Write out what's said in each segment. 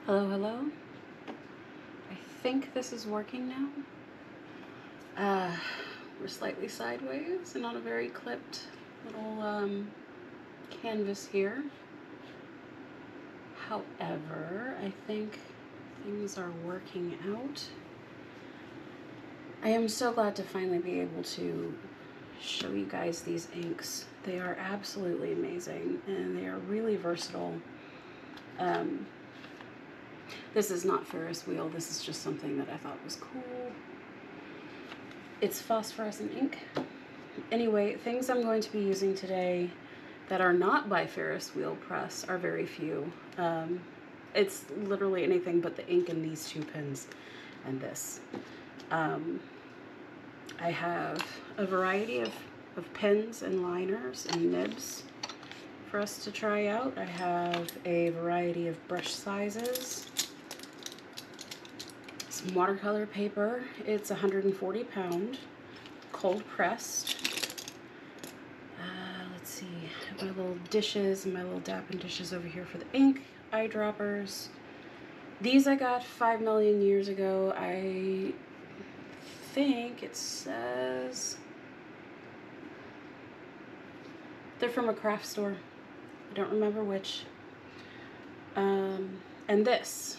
Hello, hello. I think this is working now. We're slightly sideways and on a very clipped little canvas here. However, I think things are working out. I am so glad to finally be able to show you guys these inks. They are absolutely amazing and they are really versatile. This is not Ferris Wheel, this is just something that I thought was cool. It's phosphorescent ink. Anyway, things I'm going to be using today that are not by Ferris Wheel Press are very few. It's literally anything but the ink in these two pens and this. I have a variety of pens and liners and nibs for us to try out. I have a variety of brush sizes. Some watercolor paper. It's 140 pound, cold pressed. Let's see, I have my little dishes and my little dapping dishes over here for the ink, eyedroppers. These I got 5 million years ago. I think it says they're from a craft store. I don't remember which. And this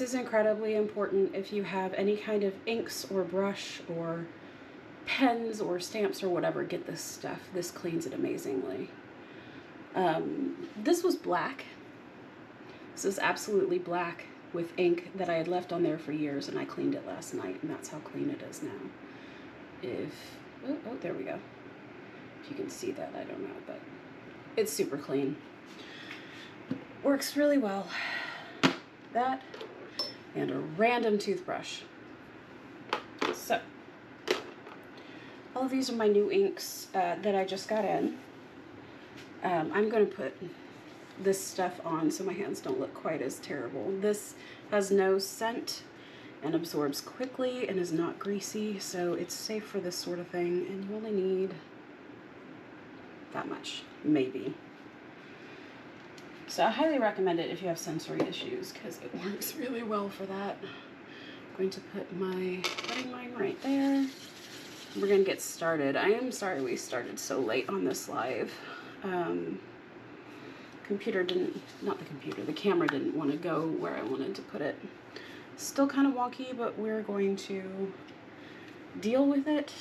is incredibly important if you have any kind of inks or brush or pens or stamps or whatever. Get this stuff. This cleans it amazingly. This was black. This is absolutely black with ink that I had left on there for years, and I cleaned it last night, and that's how clean it is now. Oh, there we go. If you can see that, I don't know, but it's super clean. Works really well. That and a random toothbrush. So, all of these are my new inks that I just got in. I'm going to put this stuff on so my hands don't look quite as terrible. This has no scent and absorbs quickly and is not greasy, so it's safe for this sort of thing, and you only need that much, maybe. So I highly recommend it if you have sensory issues because it works really well for that. I'm going to put putting mine right there. We're going to get started. I am sorry we started so late on this live. The camera didn't want to go where I wanted to put it. Still kind of wonky, but we're going to deal with it.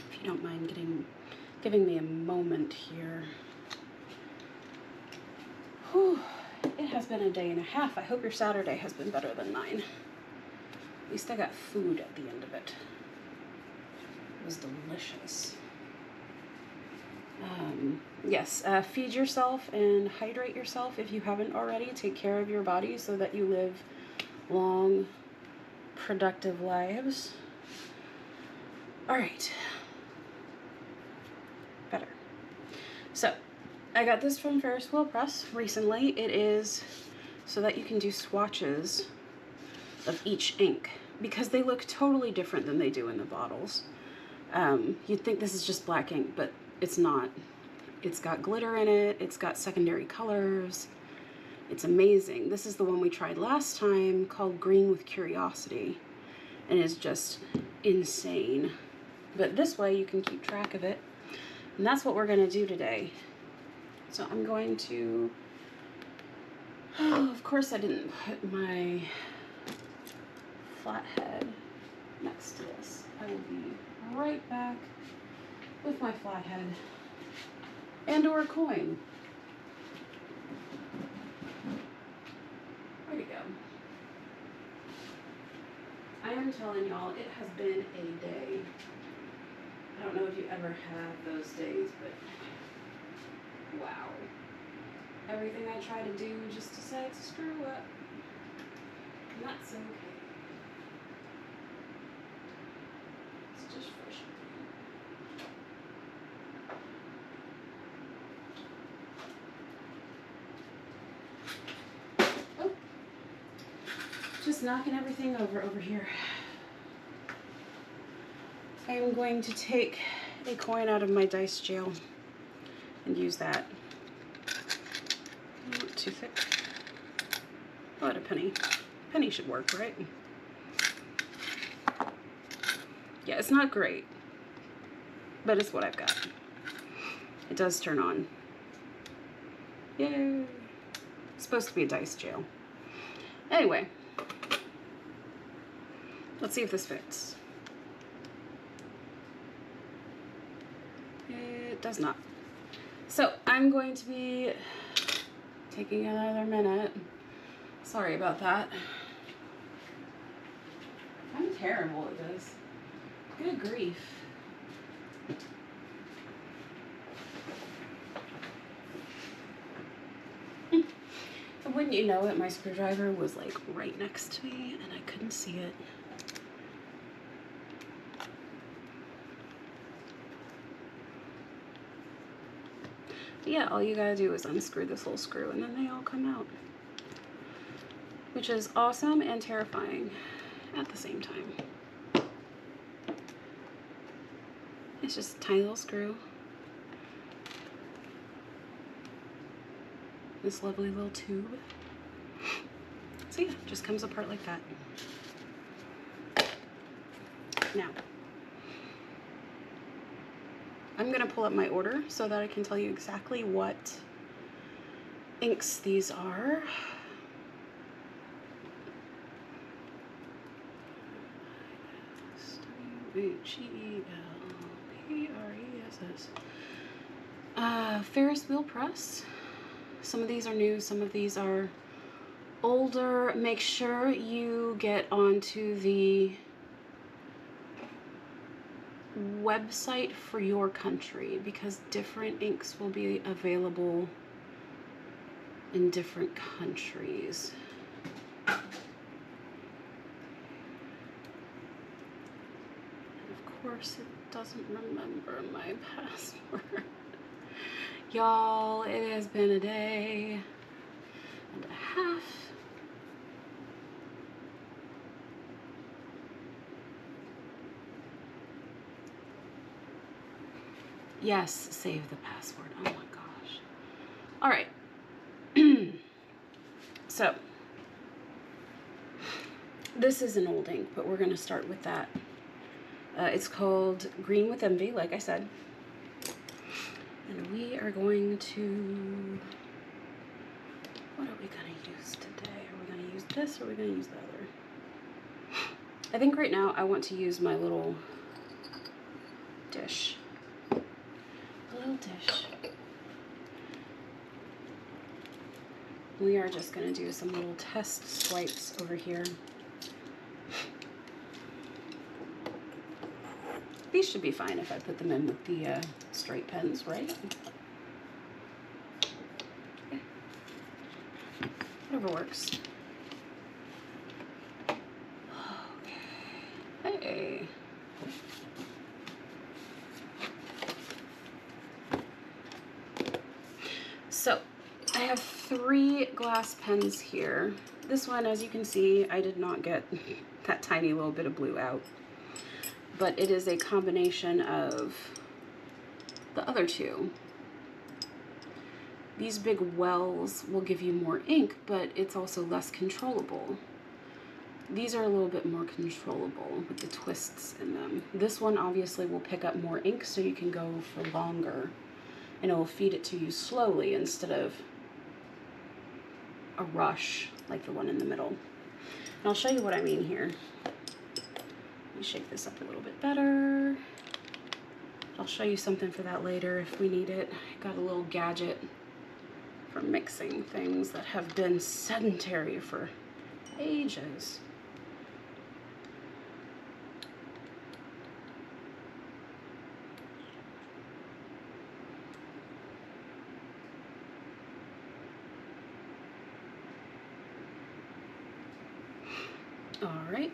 If you don't mind giving me a moment here. Whew, it has been a day and a half. I hope your Saturday has been better than mine. At least I got food at the end of it. It was delicious. Yes, feed yourself and hydrate yourself if you haven't already. Take care of your body so that you live long, productive lives. All right. Better. So, I got this from Ferris Wheel Press recently. It is so that you can do swatches of each ink because they look totally different than they do in the bottles. You'd think this is just black ink, but it's not. It's got glitter in it. It's got secondary colors. It's amazing. This is the one we tried last time called Green with Curiosity, and it's just insane. But this way you can keep track of it, and that's what we're going to do today. So I'm going to, of course I didn't put my flathead next to this. I will be right back with my flathead and or a coin. There you go. I am telling y'all, it has been a day. I don't know if you ever have those days, but wow. Everything I try to do just decides to screw up. And that's okay. It's just frustrating. Oh. Just knocking everything over here. I am going to take a coin out of my dice jail and use that. too thick. What a penny. Penny should work, right? Yeah, it's not great, but it's what I've got. It does turn on. Yay. It's supposed to be a dice jail. Anyway, let's see if this fits. It does not. So I'm going to be taking another minute. Sorry about that. I'm terrible at this. Good grief. And wouldn't you know it, my screwdriver was like right next to me and I couldn't see it. But yeah, all you gotta do is unscrew this little screw and then they all come out. Which is awesome and terrifying at the same time. It's just a tiny little screw. This lovely little tube. So yeah, it just comes apart like that. Now, I'm gonna pull up my order so that I can tell you exactly what inks these are. H-E-L-P-R-E-S-S. Ferris Wheel Press. Some of these are new, some of these are older. Make sure you get onto the website for your country because different inks will be available in different countries. Of course, it doesn't remember my password. Y'all, it has been a day and a half. Yes, save the password. Oh my gosh. All right. So, this is an old ink, but we're going to start with that. It's called Green with Envy, like I said. And we are going to... What are we going to use today? Are we going to use this or are we going to use the other? I think right now I want to use my little dish. A little dish. We are just going to do some little test swipes over here. These should be fine if I put them in with the straight pens, right? Okay. Whatever works. Okay. Hey. So, I have 3 glass pens here. This one, as you can see, I did not get that tiny little bit of blue out. But it is a combination of the other 2. These big wells will give you more ink, but it's also less controllable. These are a little bit more controllable with the twists in them. This one obviously will pick up more ink so you can go for longer. And it will feed it to you slowly instead of a rush like the one in the middle. And I'll show you what I mean here. Let me shake this up a little bit better. I'll show you something for that later if we need it. I got a little gadget for mixing things that have been sedentary for ages. All right.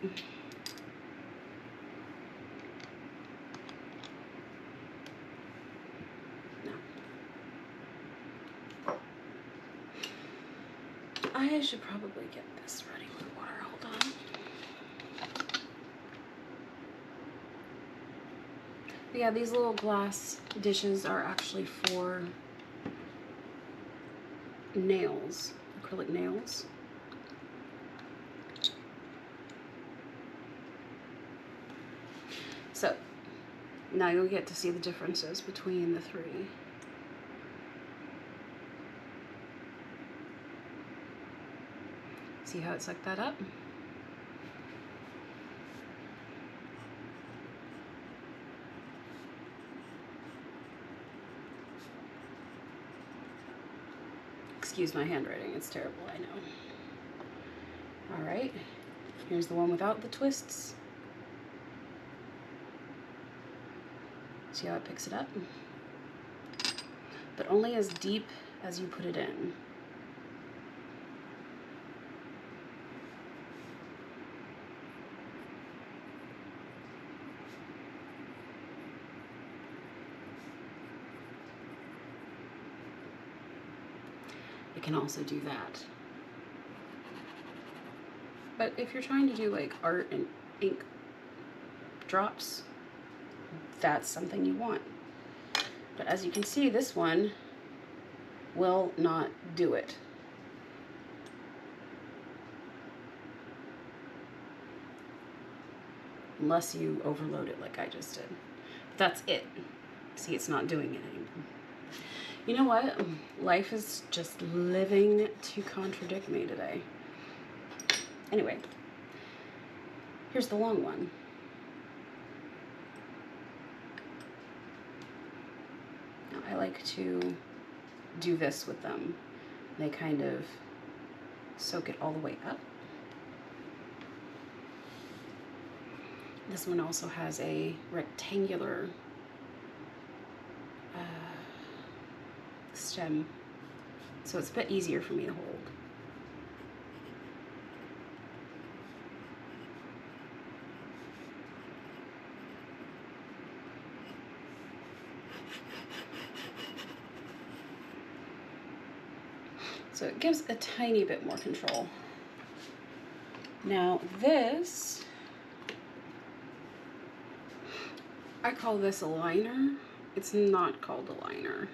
I should probably get this ready with water. Hold on. But yeah, these little glass dishes are actually for nails. acrylic nails. So now you'll get to see the differences between the three. See how it sucked that up? Excuse my handwriting, it's terrible, I know. All right, here's the one without the twists. See how it picks it up? But only as deep as you put it in. It can also do that. But if you're trying to do like art and ink drops, that's something you want. But as you can see, this one will not do it. Unless you overload it like I just did. That's it. See, it's not doing it anymore. You know what? Life is just living to contradict me today. Anyway, here's the long one. Now, I like to do this with them. They kind of soak it all the way up. This one also has a rectangular stem, so it's a bit easier for me to hold. So it gives a tiny bit more control. Now this, I call this a liner. It's not called a liner.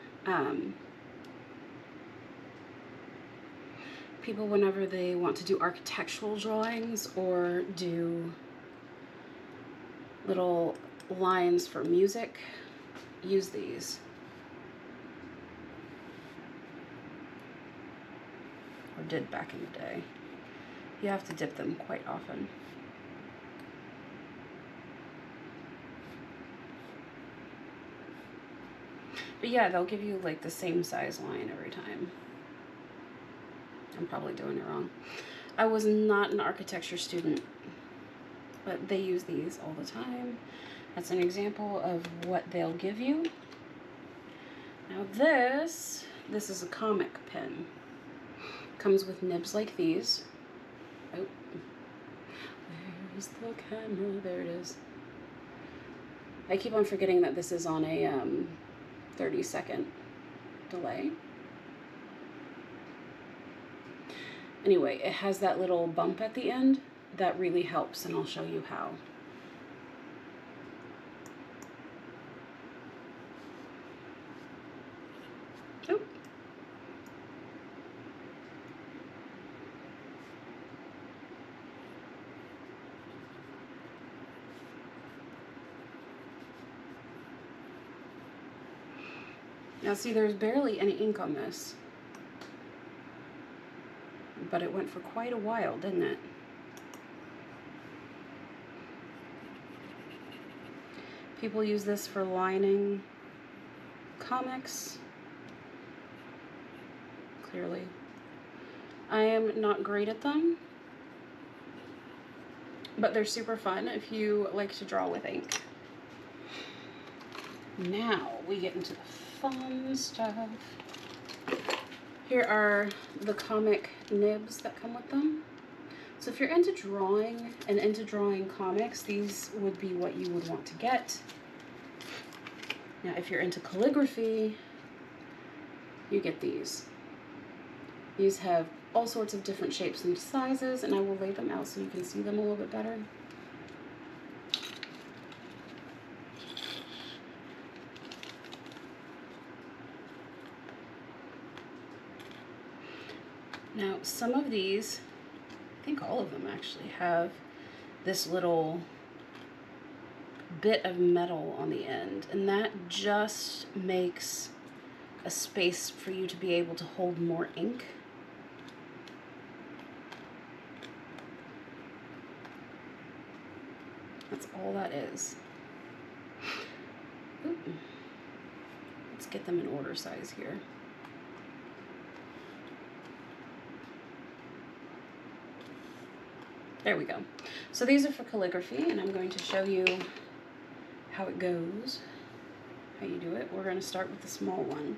People, whenever they want to do architectural drawings or do little lines for music, use these. Or did back in the day. You have to dip them quite often. But yeah, they'll give you like the same size line every time. I'm probably doing it wrong. I was not an architecture student, but they use these all the time. That's an example of what they'll give you. Now this is a comic pen. Comes with nibs like these. Oh, where's the camera? There it is. I keep on forgetting that this is on a 30-second delay. Anyway, it has that little bump at the end that really helps, and I'll show you how. Oh. Now see, there's barely any ink on this. But it went for quite a while, didn't it? People use this for lining comics. Clearly. I am not great at them, but they're super fun if you like to draw with ink. Now we get into the fun stuff. Here are the comic nibs that come with them. So if you're into drawing and into drawing comics, these would be what you would want to get. Now, if you're into calligraphy, you get these. These have all sorts of different shapes and sizes, and I will lay them out so you can see them a little bit better. Now, some of these, I think all of them actually, have this little bit of metal on the end, and that just makes a space for you to be able to hold more ink. That's all that is. Ooh. Let's get them in order size here. There we go. So these are for calligraphy, and I'm going to show you how it goes, how you do it. We're going to start with the small one.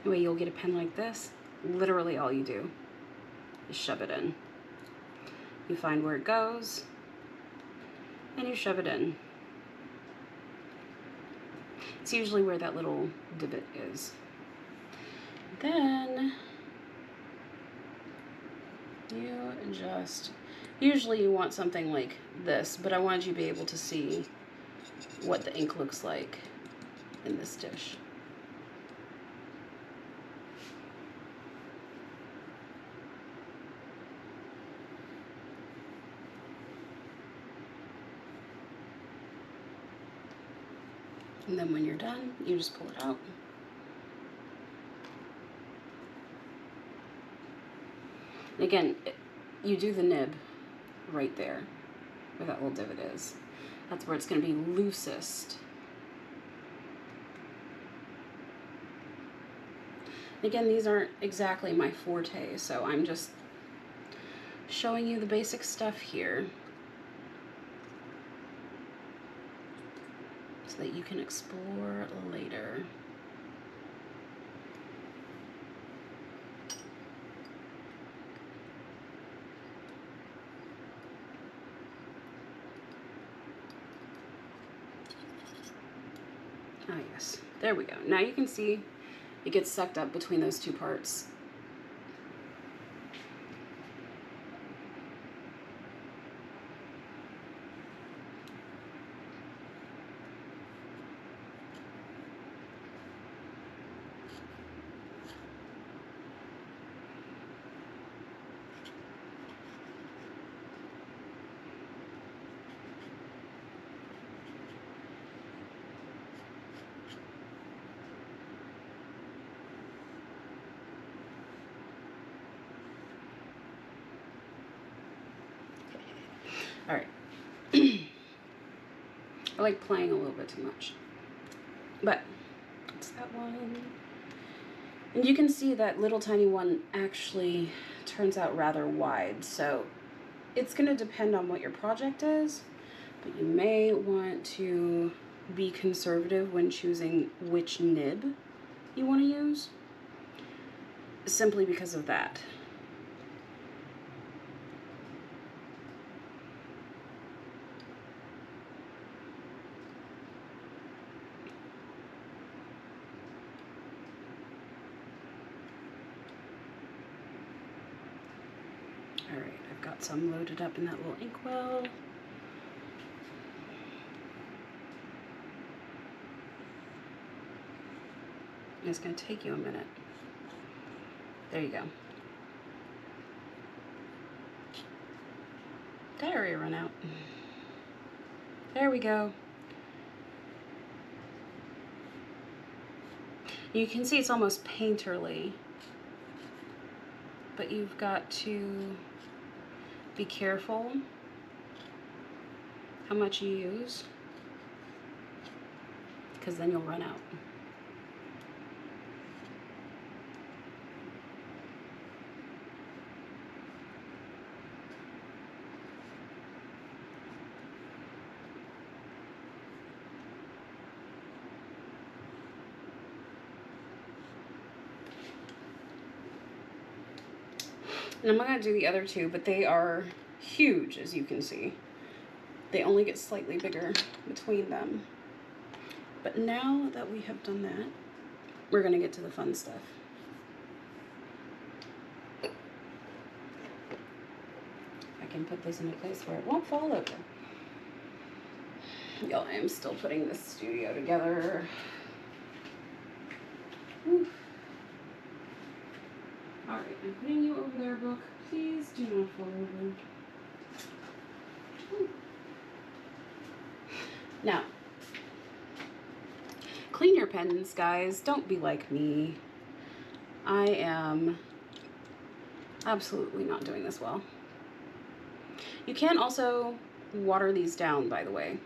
The way you'll get a pen like this, literally all you do is shove it in. You find where it goes, and you shove it in. It's usually where that little divot is. Then you just, usually you want something like this, but I wanted you to be able to see what the ink looks like in this dish. And then when you're done, you just pull it out. Again, you do the nib right there, where that little divot is. That's where it's going to be loosest. Again, these aren't exactly my forte, so I'm just showing you the basic stuff here so that you can explore later. Ah, yes, there we go. Now you can see it gets sucked up between those two parts. All right. I like playing a little bit too much, but it's that one. And you can see that little tiny one actually turns out rather wide. So it's going to depend on what your project is, but you may want to be conservative when choosing which nib you want to use, simply because of that. All right, I've got some loaded up in that little inkwell. It's going to take you a minute. There you go. Battery run out. There we go. You can see it's almost painterly, but you've got to be careful how much you use, because then you'll run out. And I'm going to do the other two, but they are huge, as you can see. They only get slightly bigger between them. But now that we have done that, we're going to get to the fun stuff. I can put this in a place where it won't fall over. Y'all, I am still putting this studio together. Whew. All right, I'm putting you over there, book. Please do not fall over. Ooh. Now, clean your pens, guys. Don't be like me. I am absolutely not doing this well. You can also water these down, by the way,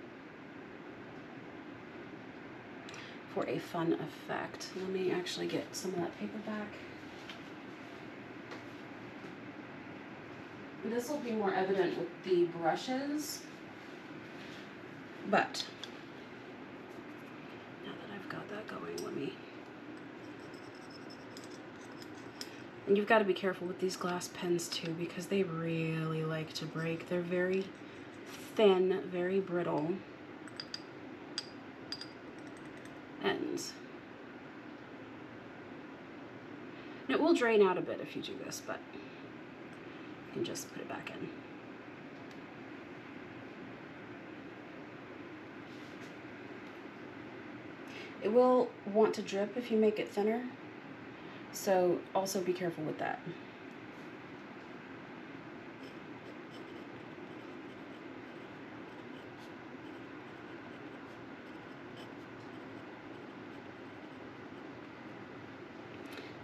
for a fun effect. Let me actually get some of that paper back. This will be more evident with the brushes, but now that I've got that going, let me... And you've got to be careful with these glass pens too, because they really like to break. They're very thin, very brittle ends. And it will drain out a bit if you do this, but you can just put it back in. It will want to drip if you make it thinner, so also be careful with that.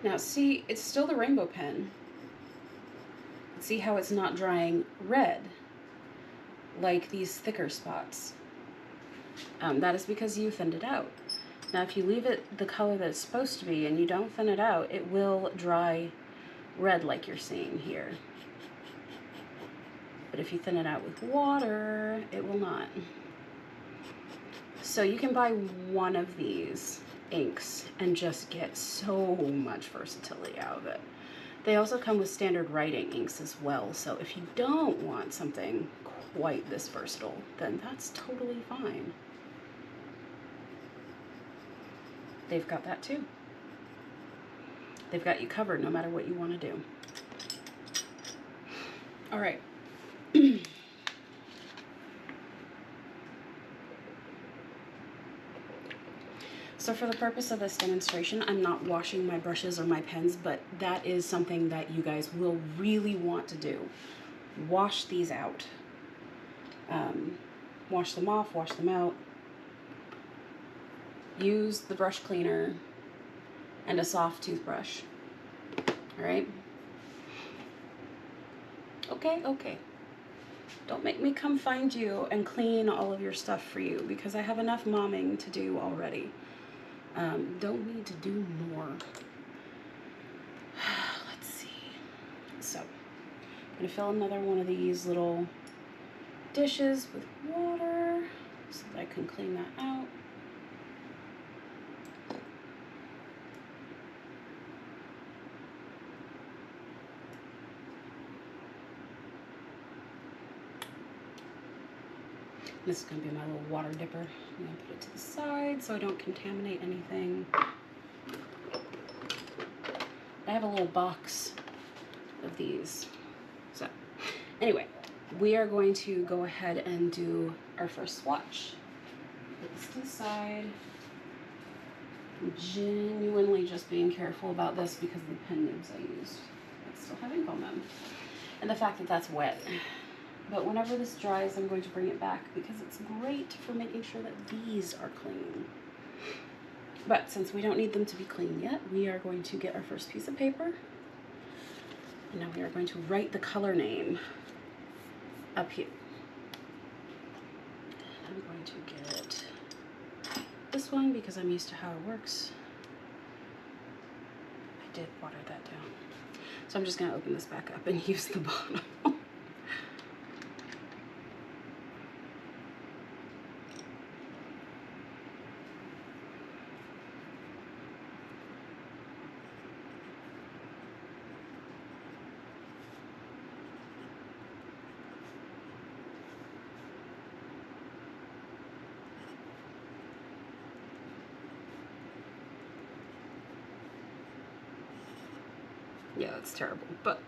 Now see, it's still the rainbow pen. See how it's not drying red like these thicker spots. That is because you thinned it out. Now if you leave it the color that it's supposed to be and you don't thin it out, it will dry red like you're seeing here. But if you thin it out with water, it will not. So you can buy one of these inks and just get so much versatility out of it. They also come with standard writing inks as well, so if you don't want something quite this versatile, then that's totally fine. They've got that too. They've got you covered no matter what you want to do. All right. So for the purpose of this demonstration, I'm not washing my brushes or my pens, but that is something that you guys will really want to do. Wash these out. Wash them off, wash them out. Use the brush cleaner and a soft toothbrush. All right? Okay, okay. Don't make me come find you and clean all of your stuff for you, because I have enough momming to do already. Don't need to do more. Let's see. So, I'm gonna fill another one of these little dishes with water so that I can clean that out. This is going to be my little water dipper. I'm going to put it to the side so I don't contaminate anything. I have a little box of these. So, anyway, we are going to go ahead and do our first swatch. Put this to the side. I'm genuinely just being careful about this because of the pen nibs I used. I still have ink on them. And the fact that that's wet. But whenever this dries, I'm going to bring it back because it's great for making sure that these are clean. But since we don't need them to be clean yet, we are going to get our first piece of paper. And now we are going to write the color name up here. I'm going to get this one because I'm used to how it works. I did water that down. So I'm just going to open this back up and use the bottom. Yeah, that's terrible, but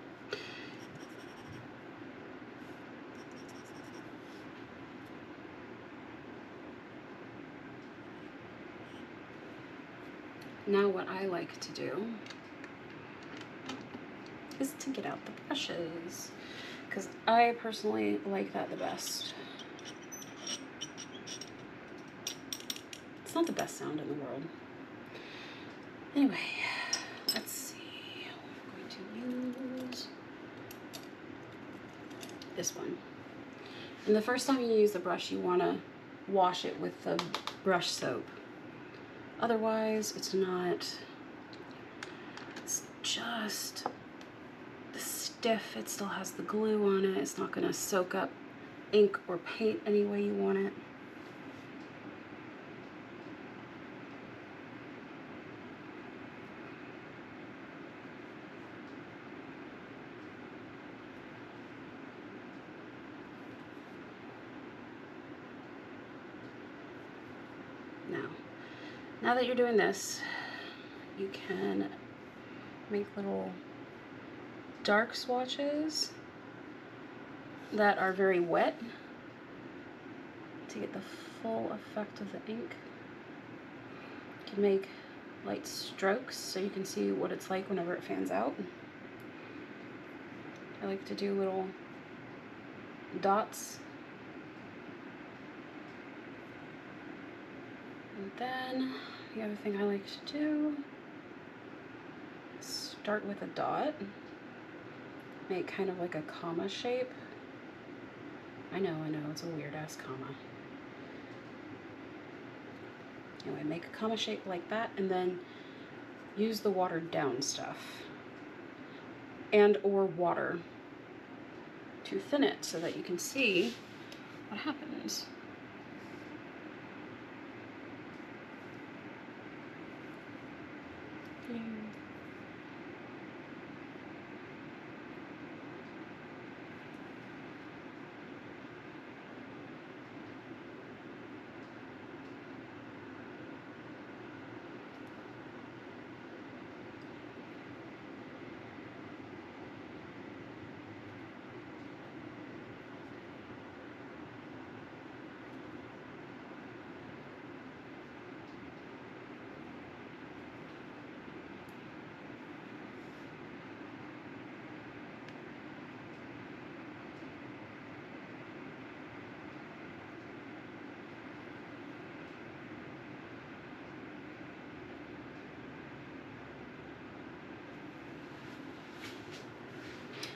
now what I like to do is to get out the brushes, because I personally like that the best. It's not the best sound in the world. Anyway, let's see. I'm going to use this one. And the first time you use the brush, you want to wash it with the brush soap. Otherwise, it's just stiff. It still has the glue on it. It's not going to soak up ink or paint any way you want it. Now that you're doing this, you can make little dark swatches that are very wet to get the full effect of the ink. You can make light strokes so you can see what it's like whenever it fans out. I like to do little dots. And then the other thing I like to do is start with a dot, make kind of like a comma shape. I know, it's a weird ass comma. Anyway, make a comma shape like that, and then use the watered down stuff and or water to thin it so that you can see what happens.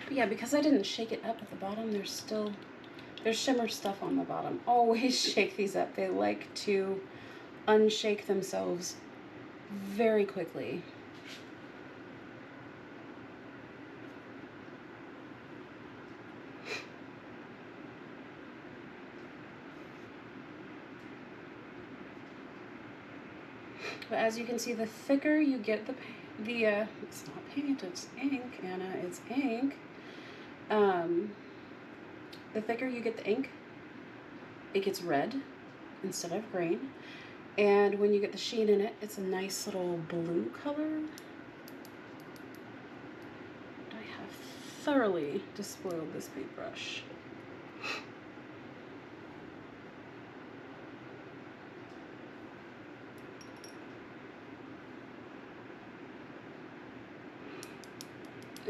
But yeah, because I didn't shake it up at the bottom, there's shimmer stuff on the bottom. Always shake these up. They like to unshake themselves very quickly. But as you can see, the thicker you get it's not paint, it's ink, Anna, it's ink. The thicker you get the ink, it gets red instead of green. And when you get the sheen in it, it's a nice little blue color. I have thoroughly despoiled this paintbrush.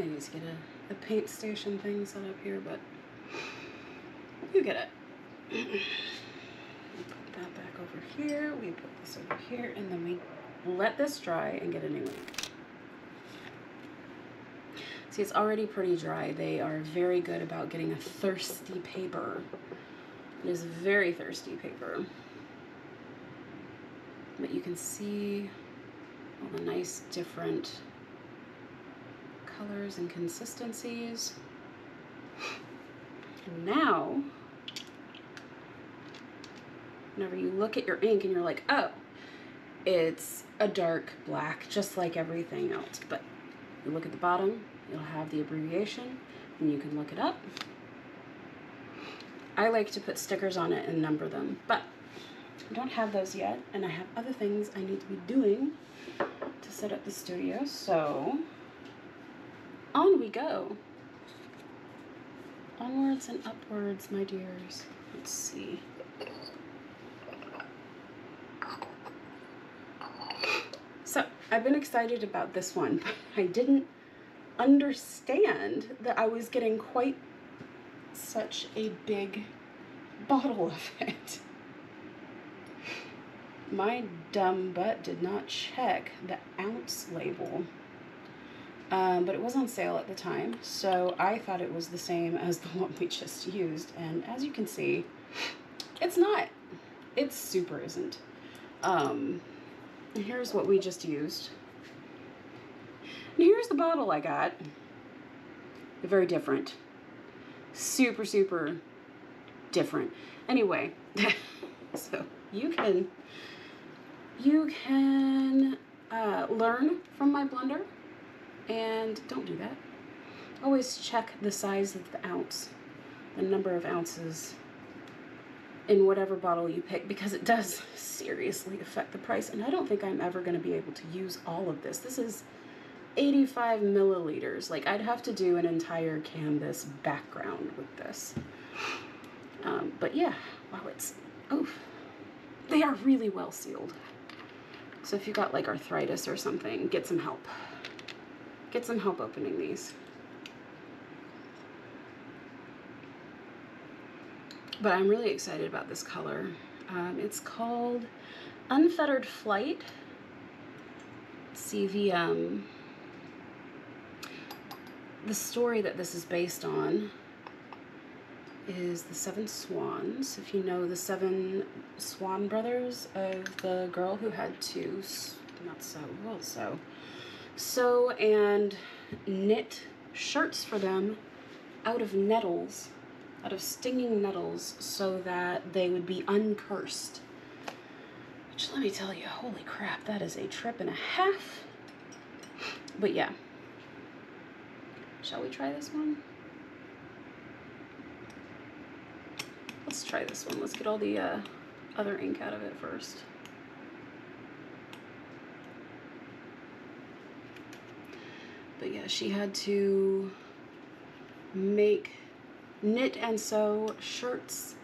I need to get a paint station thing set up here, but you get it. We put that back over here, we put this over here, and then we let this dry and get a new ink. See, it's already pretty dry. They are very good about getting a thirsty paper. It is very thirsty paper. But you can see all the nice different colors and consistencies. And now, whenever you look at your ink and you're like, oh, it's a dark black, just like everything else. But you look at the bottom, you'll have the abbreviation, and you can look it up. I like to put stickers on it and number them, but I don't have those yet, and I have other things I need to be doing to set up the studio, so on we go. Onwards and upwards, my dears. Let's see. So, I've been excited about this one, but I didn't understand that I was getting quite such a big bottle of it. My dumb butt did not check the ounce label, but it was on sale at the time, so I thought it was the same as the one we just used, and as you can see, it's not. It super isn't. Here's what we just used. And here's the bottle I got. Very different. Super, super different. Anyway, so you can learn from my blender, and don't do that. Always check the size of the ounce, the number of ounces in whatever bottle you pick, because it does seriously affect the price, and I don't think I'm ever going to be able to use all of this. This is 85 milliliters. Like, I'd have to do an entire canvas background with this. But yeah, wow, they are really well sealed. So if you got like arthritis or something, get some help. Get some help opening these. But I'm really excited about this color. It's called Unfettered Flight. See, the story that this is based on is the Seven Swans. If you know the Seven Swan brothers, of the girl who had to sew and knit shirts for them out of nettles, out of stinging nettles, so that they would be uncursed. Which, let me tell you, holy crap, that is a trip and a half. But yeah. Shall we try this one? Let's try this one. Let's get all the other ink out of it first. But yeah, she had to knit and sew shirts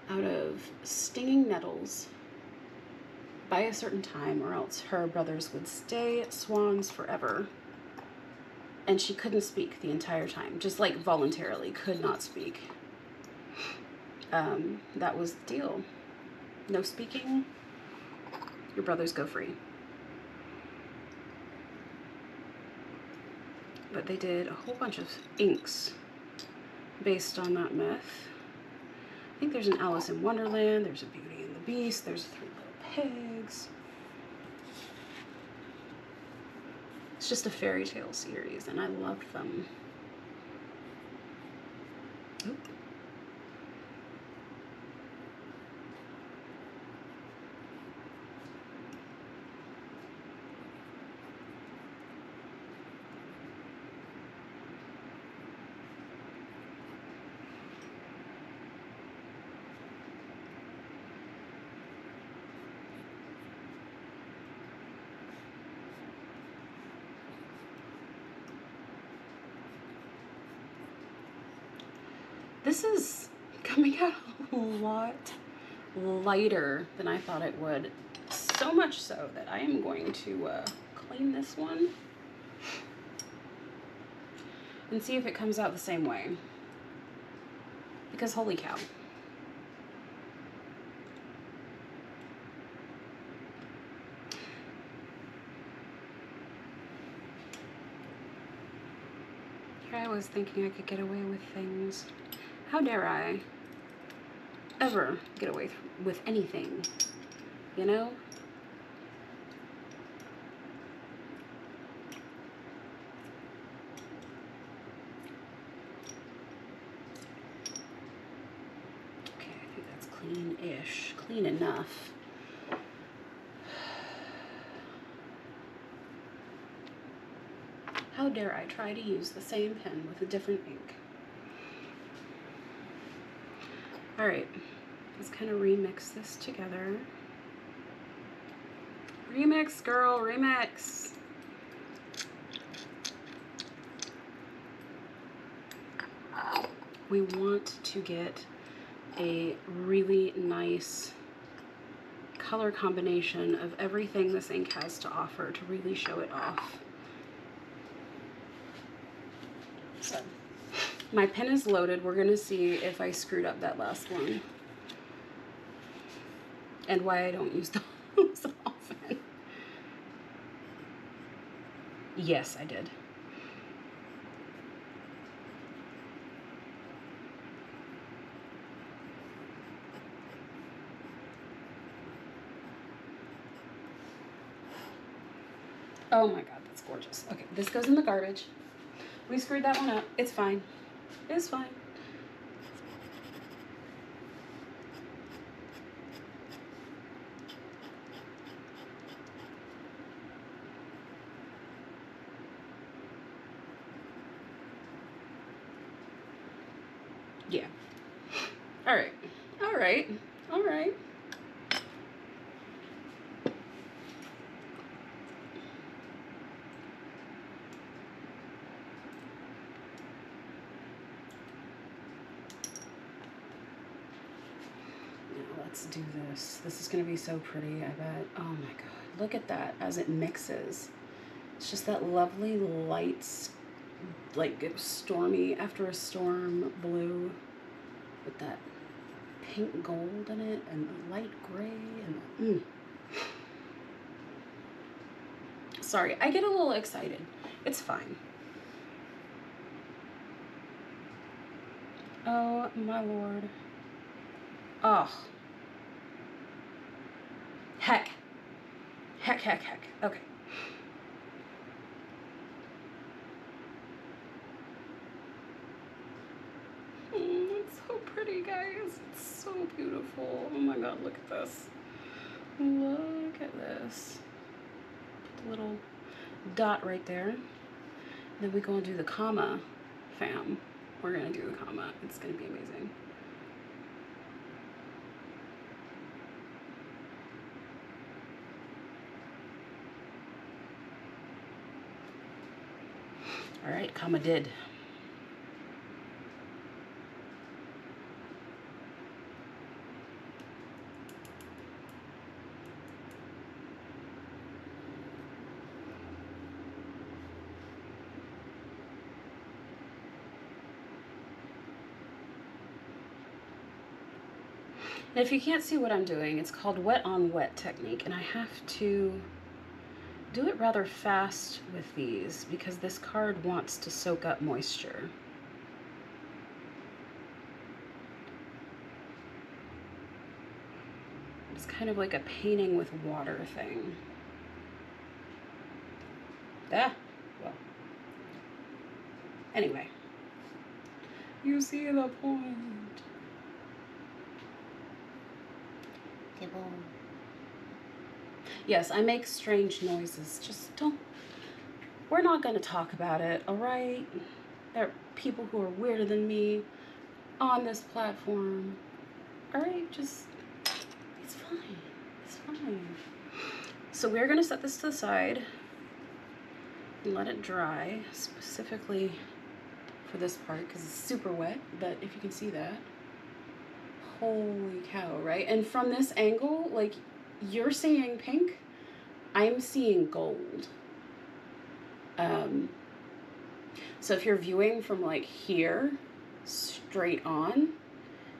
out of stinging nettles by a certain time, or else her brothers would stay swans forever. And she couldn't speak the entire time, just like voluntarily could not speak. That was the deal. No speaking, your brothers go free. But they did a whole bunch of inks based on that myth. I think there's an Alice in Wonderland, there's a Beauty and the Beast, there's Three Little Pigs. It's just a fairy tale series, and I love them. Oop. This is coming out a lot lighter than I thought it would. So much so that I am going to clean this one and see if it comes out the same way. Because holy cow. Here I was thinking I could get away with things. How dare I ever get away with anything, you know? Okay, I think that's clean-ish, clean enough. How dare I try to use the same pen with a different ink? All right, let's kind of remix this together. Remix, girl, remix. We want to get a really nice color combination of everything this ink has to offer to really show it off. So my pen is loaded. We're gonna see if I screwed up that last one and why I don't use those often. Yes, I did. Oh my God, that's gorgeous. Okay, this goes in the garbage. We screwed that one up. It's fine. It's fine. Yeah. All right. All right. All right. Now let's do this. This is going to be so pretty, I bet. Oh my God. Look at that as it mixes. It's just that lovely light, like it was stormy after a storm blue with that pink gold in it and the light gray and Sorry, I get a little excited. It's fine. Oh my Lord. Oh. Heck. Heck, heck, heck. Okay. It's so pretty, guys. It's so beautiful. Oh my God, look at this. Look at this. Put the little dot right there. Then we go and do the comma, fam. We're gonna do the comma. It's gonna be amazing. All right, comma did. And if you can't see what I'm doing, it's called wet on wet technique, and I have to do it rather fast with these because this card wants to soak up moisture. It's kind of like a painting with water thing. Well. Anyway. You see the point. Yes, I make strange noises. Just don't. We're not going to talk about it, all right? There are people who are weirder than me on this platform. All right, just. It's fine. It's fine. So we're going to set this to the side and let it dry, specifically for this part because it's super wet, but if you can see that. Holy cow, right? And from this angle, like, you're seeing pink, I'm seeing gold. So if you're viewing from like here straight on,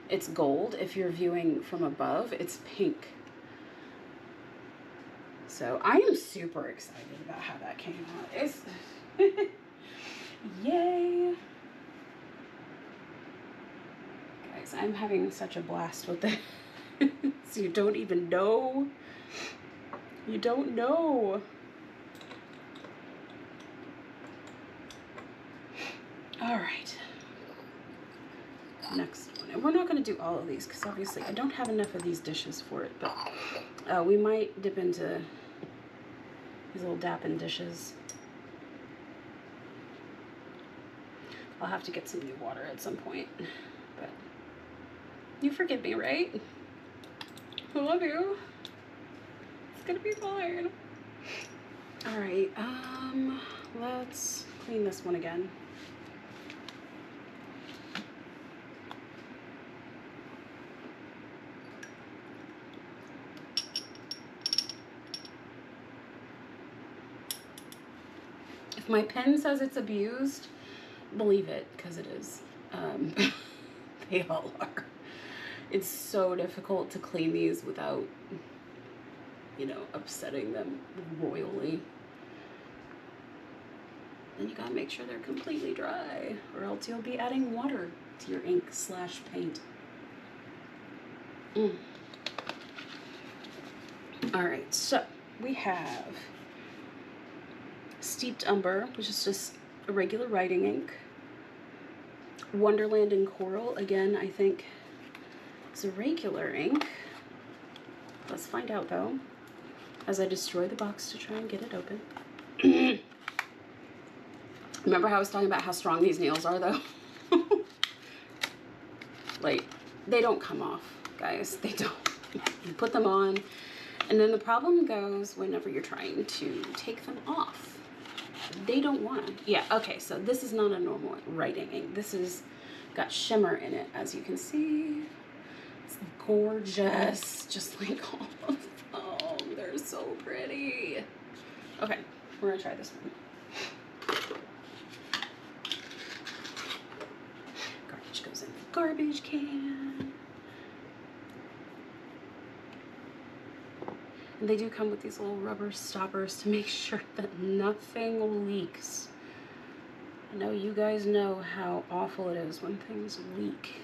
it's gold. If you're viewing from above, it's pink. So I am super excited about how that came out. It's yay. Guys, I'm having such a blast with this. So you don't even know. You don't know. All right. Next one. And we're not going to do all of these because obviously I don't have enough of these dishes for it, but we might dip into these little dapping dishes. I'll have to get some new water at some point, but you forgive me, right? I love you. It's gonna be fine. All right, let's clean this one again. If my pen says it's abused, believe it, because it is. They all are. It's so difficult to clean these without, you know, upsetting them royally. Then you gotta make sure they're completely dry, or else you'll be adding water to your ink / paint. Alright, so we have Steeped Umber, which is just a regular writing ink. Wonderland and Coral, again, I think it's a regular ink. Let's find out though, as I destroy the box to try and get it open. Remember how I was talking about how strong these nails are though? Like, they don't come off, guys. They don't. You put them on, and then the problem goes whenever you're trying to take them off. They don't want to. Yeah, okay, so this is not a normal writing ink. This is got shimmer in it, as you can see. It's gorgeous, just like all of them. They're so pretty. Okay, we're gonna try this one. Garbage goes in the garbage can. And they do come with these little rubber stoppers to make sure that nothing leaks. I know you guys know how awful it is when things leak.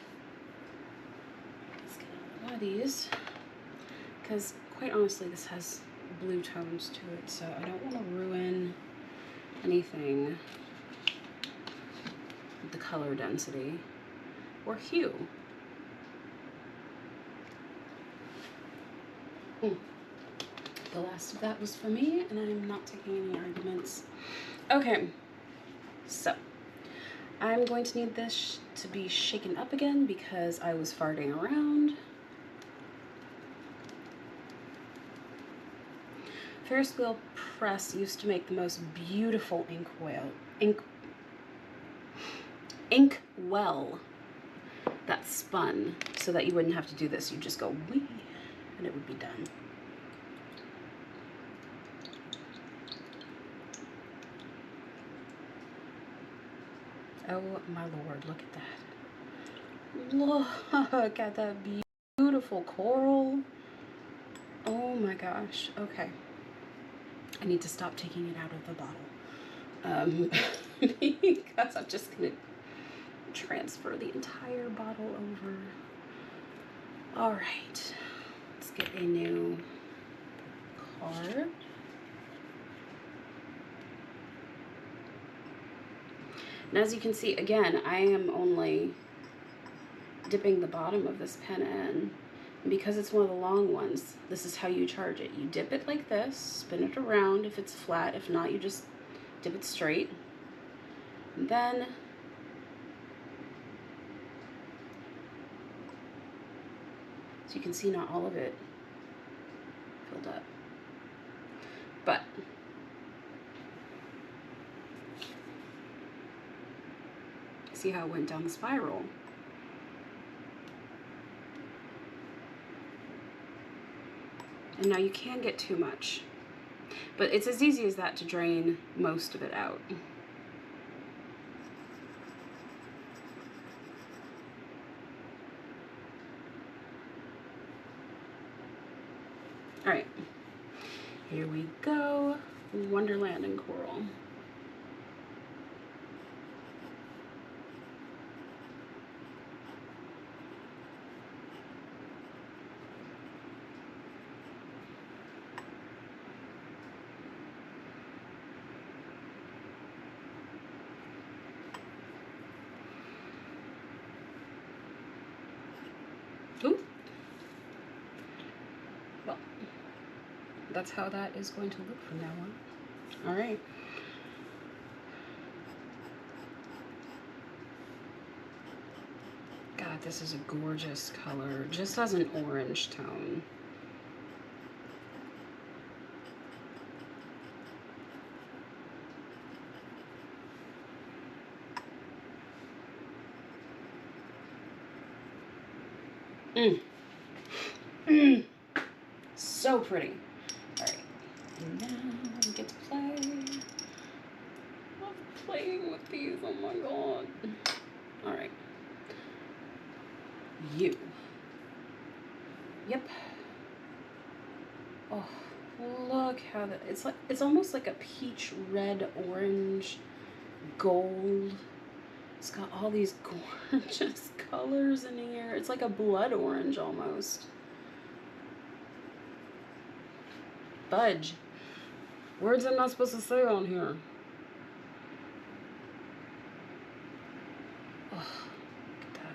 Let's get one of these, because quite honestly this has blue tones to it, so I don't want to ruin anything with the color density or hue. The last of that was for me, and I'm not taking any arguments. Okay, so I'm going to need this to be shaken up again because I was farting around. Ferris Wheel Press used to make the most beautiful ink well that spun, so that you wouldn't have to do this. You just go wee, and it would be done. Oh my Lord, look at that. Look at that beautiful coral. Oh my gosh, okay. I need to stop taking it out of the bottle. Because I'm just gonna transfer the entire bottle over. All right, let's get a new card. And as you can see, again, I am only dipping the bottom of this pen in. And because it's one of the long ones, this is how you charge it. You dip it like this, spin it around if it's flat. If not, you just dip it straight. And then so you can see not all of it filled up. But see how it went down the spiral. And now you can get too much, but it's as easy as that to drain most of it out. All right, here we go. Wonderland and Coral. Ooh. Well, that's how that is going to look from now on. All right. God, this is a gorgeous color. Just has an orange tone. So pretty. All right, and now we get to play. I'm playing with love these. Oh my god. All right. You. Yep. Oh, look how that, it's almost like a peach red, orange, gold. It's got all these gorgeous colors in here. It's like a blood orange almost. Fudge. Words I'm not supposed to say on here. Oh, look at that.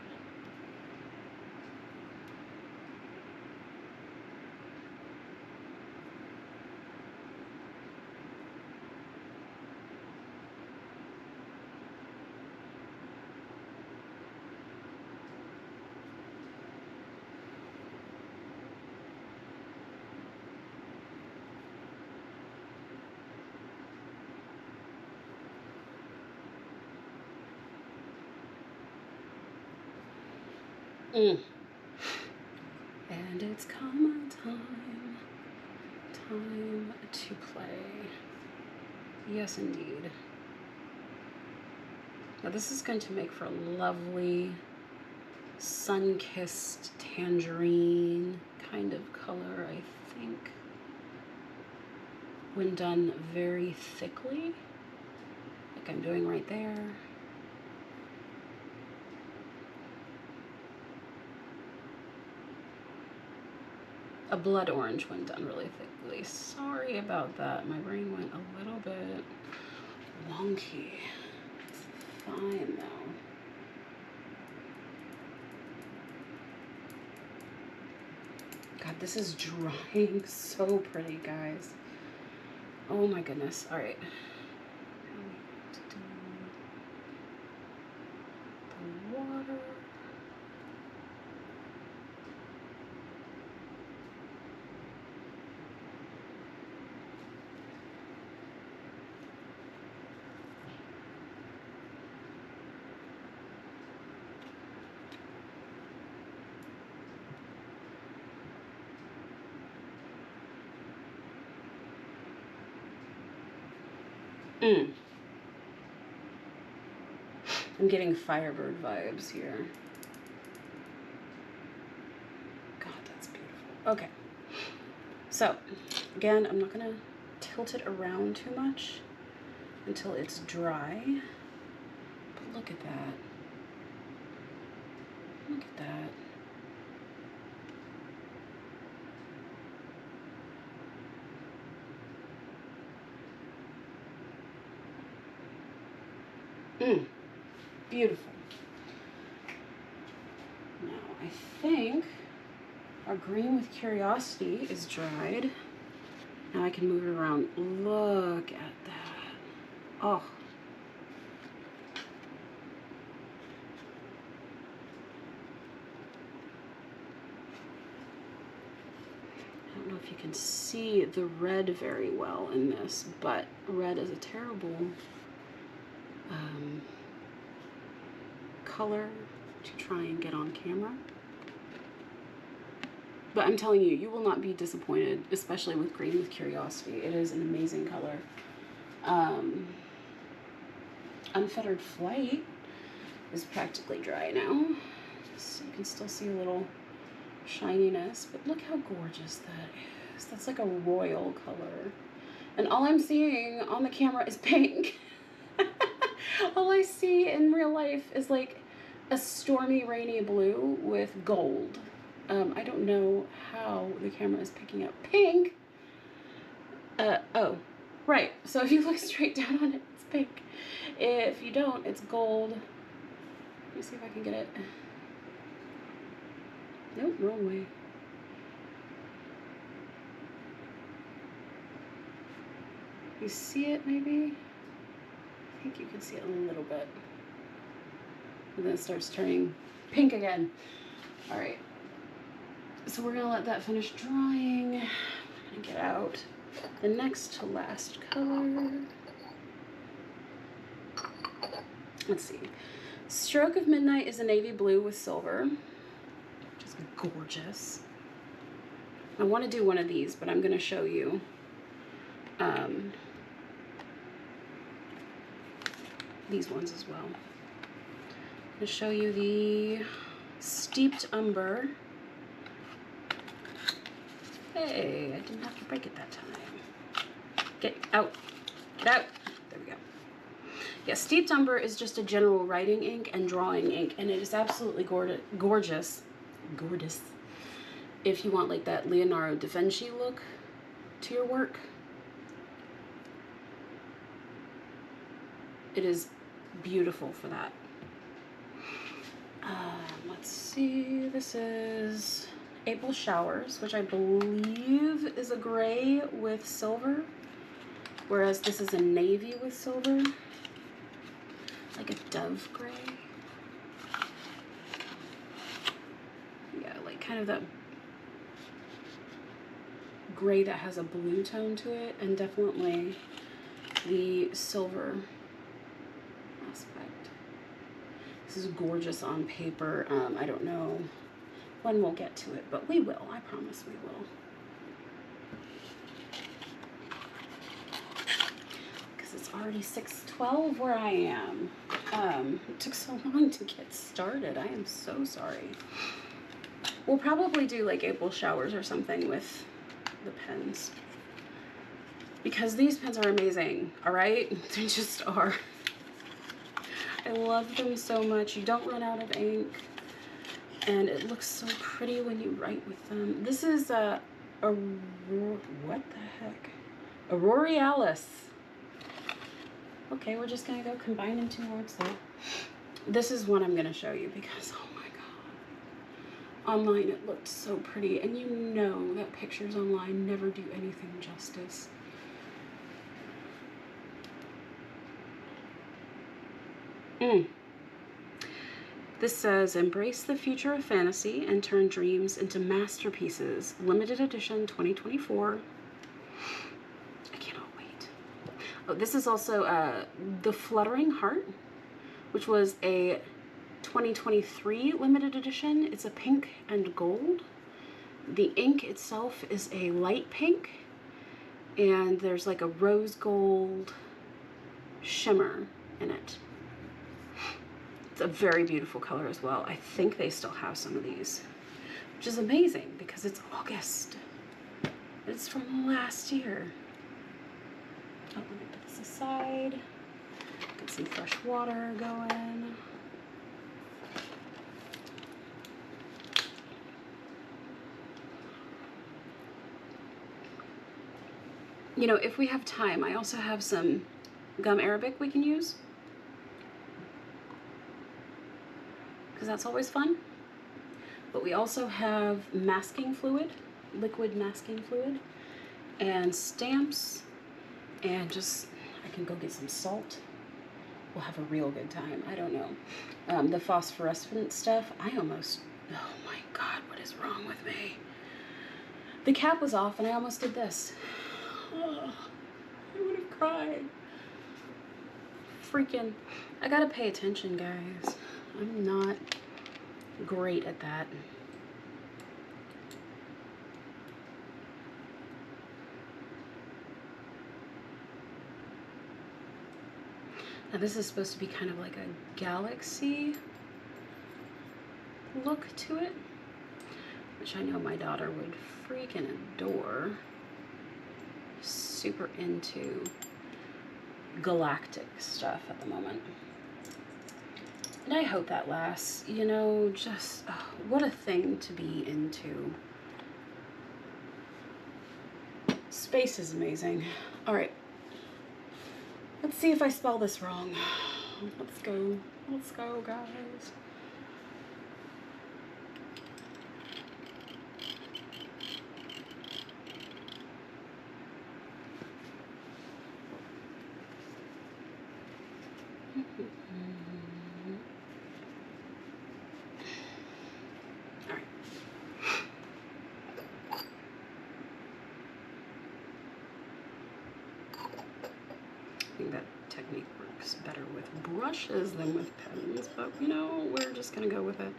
And it's come time to play. Yes, indeed. Now this is going to make for a lovely sun-kissed tangerine kind of color, I think, when done very thickly, like I'm doing right there. A blood orange when done really thickly. Sorry about that. My brain went a little bit wonky. It's fine though. God, this is drying so pretty, guys. Oh my goodness. All right. Now we have to do the water. I'm getting Firebird vibes here. God, that's beautiful. Okay. So, again, I'm not going to tilt it around too much until it's dry. But look at that. Look at that. Beautiful. Now, I think our green with curiosity is dried. Now I can move it around. Look at that. Oh. I don't know if you can see the red very well in this, but red is a terrible color to try and get on camera. But I'm telling you, you will not be disappointed, especially with green with curiosity. It is an amazing color. Unfettered Flight is practically dry now. So you can still see a little shininess, but look how gorgeous that is. That's like a royal color. And all I'm seeing on the camera is pink. All I see in real life is like a stormy, rainy blue with gold. I don't know how the camera is picking up pink. Oh, right. So if you look straight down on it, it's pink. If you don't, it's gold. Let me see if I can get it. Nope, wrong way. You see it maybe? I think you can see it a little bit. And then it starts turning pink again. All right. So we're gonna let that finish drying. I'm gonna get out the next to last color. Let's see. Stroke of Midnight is a navy blue with silver, which is gorgeous. I want to do one of these, but I'm gonna show you. these ones as well. I'm going to show you the steeped umber. Hey, I didn't have to break it that time. Get out. Get out. There we go. Yeah, steeped umber is just a general writing ink and drawing ink, and it is absolutely gorgeous. Gorgeous. If you want like that Leonardo da Vinci look to your work. It is beautiful for that. Let's see, this is April Showers, which I believe is a gray with silver, whereas this is a navy with silver, like a dove gray. Yeah, like kind of that gray that has a blue tone to it, and definitely the silver aspect. This is gorgeous on paper. I don't know when we'll get to it, but we will. I promise we will. Because it's already 6:12 where I am. It took so long to get started. I am so sorry. We'll probably do like April Showers or something with the pens. Because these pens are amazing, all right? They just are. I love them so much. You don't run out of ink, and it looks so pretty when you write with them. This is what the heck? Auroralis. Okay, we're just gonna go combining two words there. This is one I'm gonna show you because, oh my God. Online it looked so pretty, and you know that pictures online never do anything justice. This says, embrace the future of fantasy and turn dreams into masterpieces. Limited edition 2024. I cannot wait. Oh, this is also The Fluttering Heart, which was a 2023 limited edition. It's a pink and gold. The ink itself is a light pink, and there's like a rose gold shimmer in it. It's a very beautiful color as well. I think they still have some of these, which is amazing because it's August. It's from last year. Oh, let me put this aside. Get some fresh water going. You know, if we have time, I also have some gum arabic we can use, because that's always fun. But we also have masking fluid, liquid masking fluid, and stamps, and just, I can go get some salt. We'll have a real good time. I don't know. The phosphorescent stuff, I almost, oh my God, what is wrong with me? The cap was off and I almost did this. Oh, I would have cried. Freaking, I gotta pay attention, guys. I'm not great at that. Now this is supposed to be kind of like a galaxy look to it, which I know my daughter would freaking adore. Super into galactic stuff at the moment. And I hope that lasts, you know, just, oh, what a thing to be into. Space is amazing. All right. Let's see if I spell this wrong. Let's go. Let's go, guys. All right. I think that technique works better with brushes than with pens, but you know, we're just gonna go with it.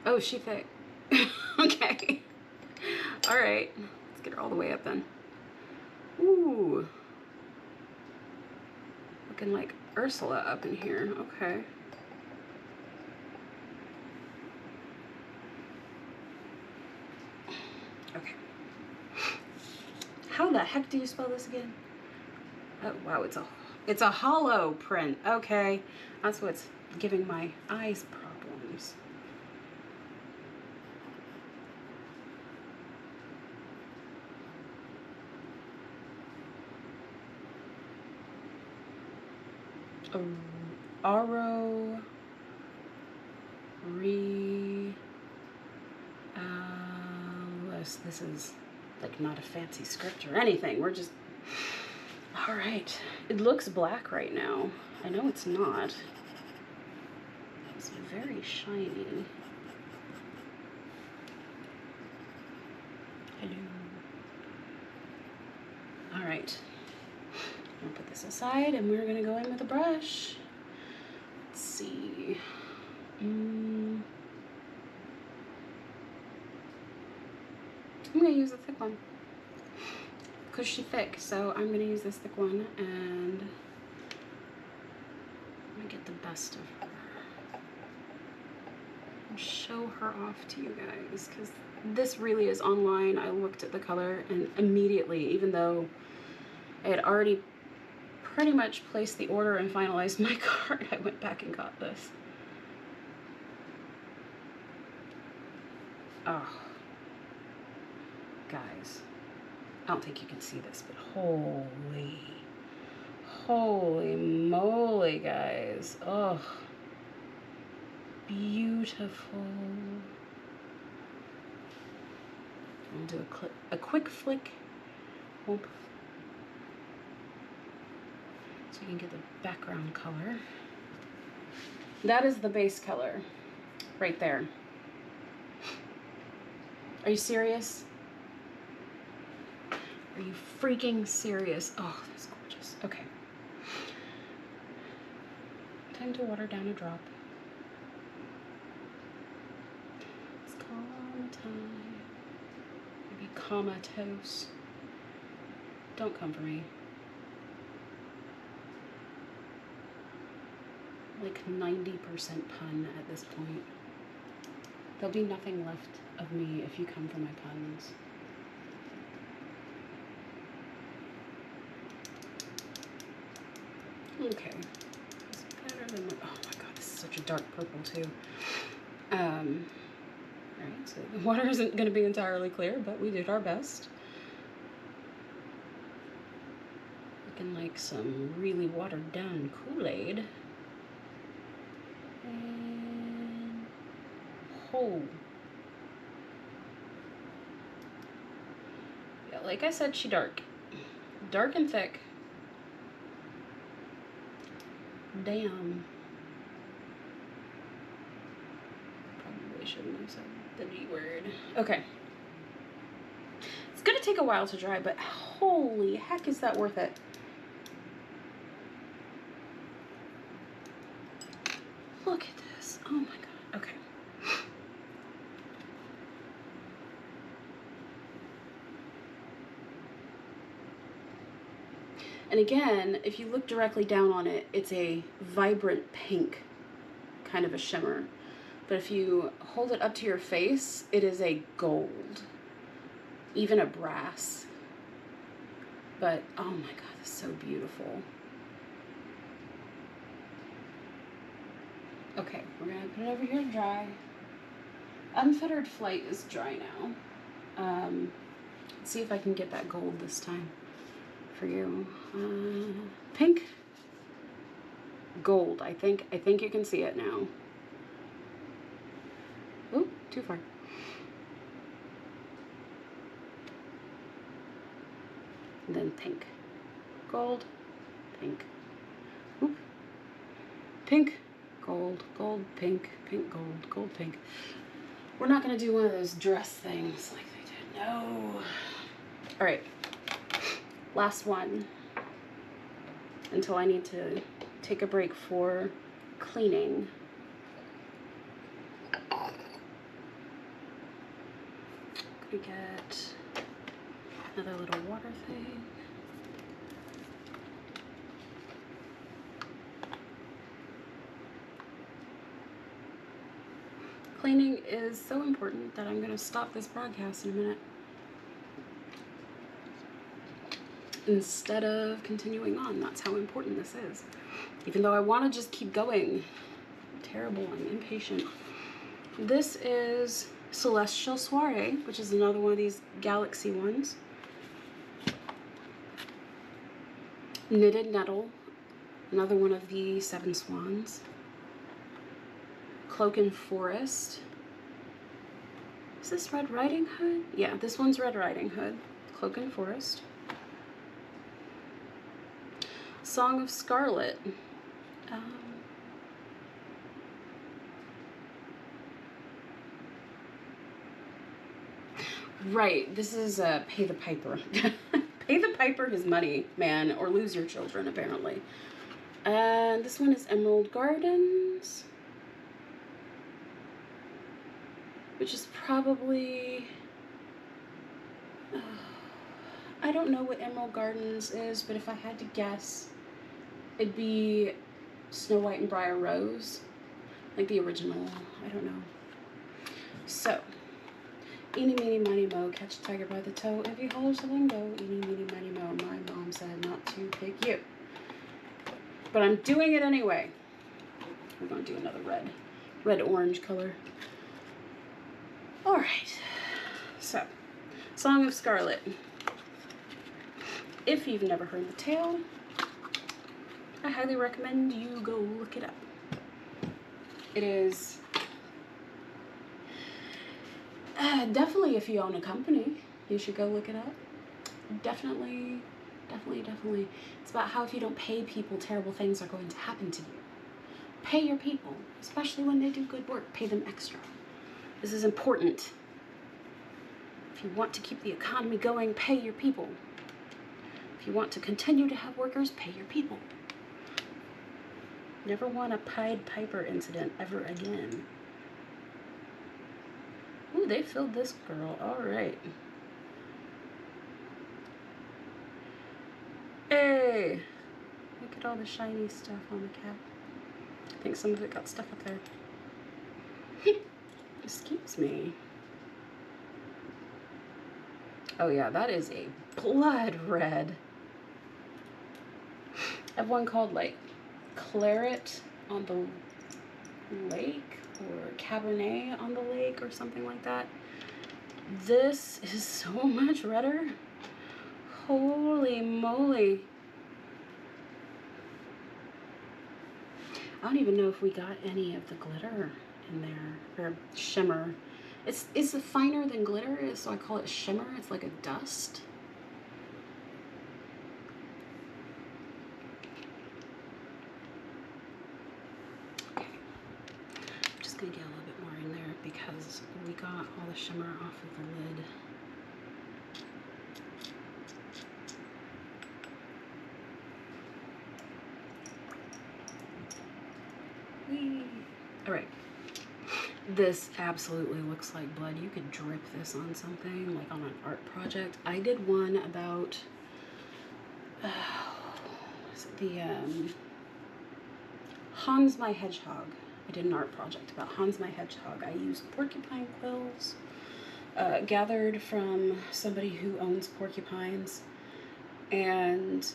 Oh, she thick. Okay. All right. Let's get her all the way up then. Ooh. Looking like Ursula up in here. Okay. Okay. How the heck do you spell this again? Oh wow, it's a hollow print. Okay. That's what's giving my eyes problems. Aro Re this is like not a fancy script or anything. We're just all right. It looks black right now. I know it's not. It's very shiny. Hello. All right. I'm gonna put this aside and we're gonna go in with a brush. Let's see. I'm gonna use a thick one because she's thick, so I'm gonna use this thick one and I'm gonna get the best of her and show her off to you guys, because this really is online. I looked at the color and immediately, even though I had already pretty much placed the order and finalized my cart, I went back and got this. Oh, guys, I don't think you can see this, but holy moly, guys. Oh, beautiful. I'll do a quick flick. Whoop. So you can get the background color. That is the base color right there. Are you serious? Are you freaking serious? Oh, that's gorgeous. Okay. Time to water down a drop. It's calm time. Maybe comatose. Don't come for me. Like 90% pun at this point. There'll be nothing left of me if you come for my puns. Okay. It's better than what, oh my god, this is such a dark purple too. Alright, so the water isn't going to be entirely clear, but we did our best. Looking like some really watered down Kool-Aid. And oh. Yeah, like I said, she dark. Dark and thick. Damn. Probably shouldn't have said the D word. Okay. It's gonna take a while to dry, but holy heck is that worth it. Look at this. Oh my god. Okay. And again, if you look directly down on it, it's a vibrant pink kind of a shimmer. But if you hold it up to your face, it is a gold, even a brass. But oh my god, this is so beautiful. Okay, we're gonna put it over here to dry. Unfettered Flight is dry now. Let's see if I can get that gold this time for you. Pink, gold. I think you can see it now. Oh, too far. And then pink, gold, pink. Oop. Pink, gold, gold, pink, pink, gold, gold, pink. We're not gonna do one of those dress things like they did. No. All right. Last one. Until I need to take a break for cleaning. Gonna get another little water thing. Cleaning is so important that I'm going to stop this broadcast in a minute instead of continuing on. That's how important this is. Even though I want to just keep going. I'm terrible. I'm impatient. This is Celestial Soiree, which is another one of these galaxy ones. Knitted Nettle, another one of the Seven Swans. Cloak and Forest. Is this Red Riding Hood? Yeah, this one's Red Riding Hood. Cloak and Forest. Song of Scarlet. Right, this is Pay the Piper. Pay the Piper his money, man, or lose your children, apparently. And this one is Emerald Gardens, which is probably, I don't know what Emerald Gardens is, but if I had to guess, it'd be Snow White and Briar Rose, like the original. I don't know. So, eeny, meeny, miny, mo, catch a tiger by the toe. If he hollers the lingo, eeny, meeny, miny, mo, my mom said not to pick you. But I'm doing it anyway. We're going to do another red-orange color. All right. So, Song of Scarlet. If you've never heard the tale, I highly recommend you go look it up. It is definitely, if you own a company, you should go look it up. Definitely. It's about how if you don't pay people, terrible things are going to happen to you. Pay your people, especially when they do good work. Pay them extra. This is important. If you want to keep the economy going, pay your people. If you want to continue to have workers, pay your people. Never want a Pied Piper incident ever again. Ooh, they filled this girl. All right. Hey! Look at all the shiny stuff on the cap. I think some of it got stuck up there. Excuse me. Oh yeah, that is a blood red. I have one called like Claret on the Lake or Cabernet on the Lake or something like that. This is so much redder. Holy moly. I don't even know if we got any of the glitter in there, or shimmer. It's finer than glitter, so I call it shimmer. It's like a dust. Okay. I'm just gonna get a little bit more in there because we got all the shimmer off of the lid. All right. This absolutely looks like blood. You could drip this on something, like on an art project. I did one about Hans my Hedgehog. I did an art project about Hans my Hedgehog. I used porcupine quills gathered from somebody who owns porcupines and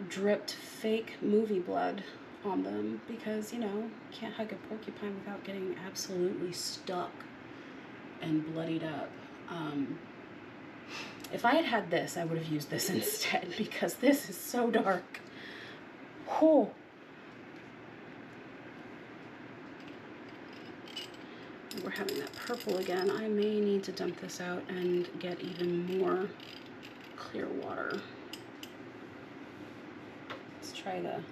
dripped fake movie blood on them because, you know, you can't hug a porcupine without getting absolutely stuck and bloodied up. If I had had this, I would have used this instead because this is so dark. Oh. We're having that purple again. I may need to dump this out and get even more clear water. Let's try the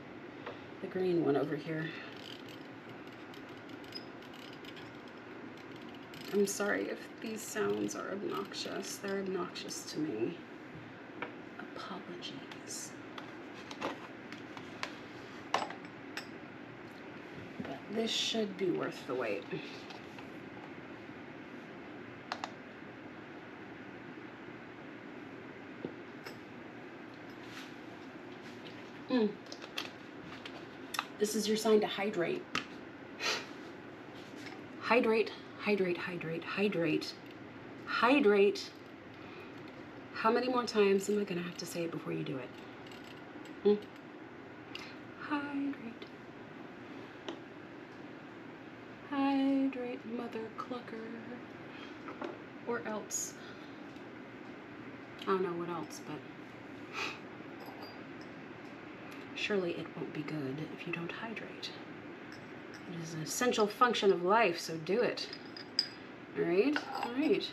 green one over here. I'm sorry if these sounds are obnoxious. They're obnoxious to me. Apologies. But this should be worth the wait. This is your sign to hydrate. Hydrate, Hydrate, hydrate, hydrate, hydrate. How many more times am I gonna have to say it before you do it? Hydrate. Hydrate, mother clucker. Or else. I don't know what else, but surely it won't be good if you don't hydrate. It is an essential function of life, so do it. All right, all right.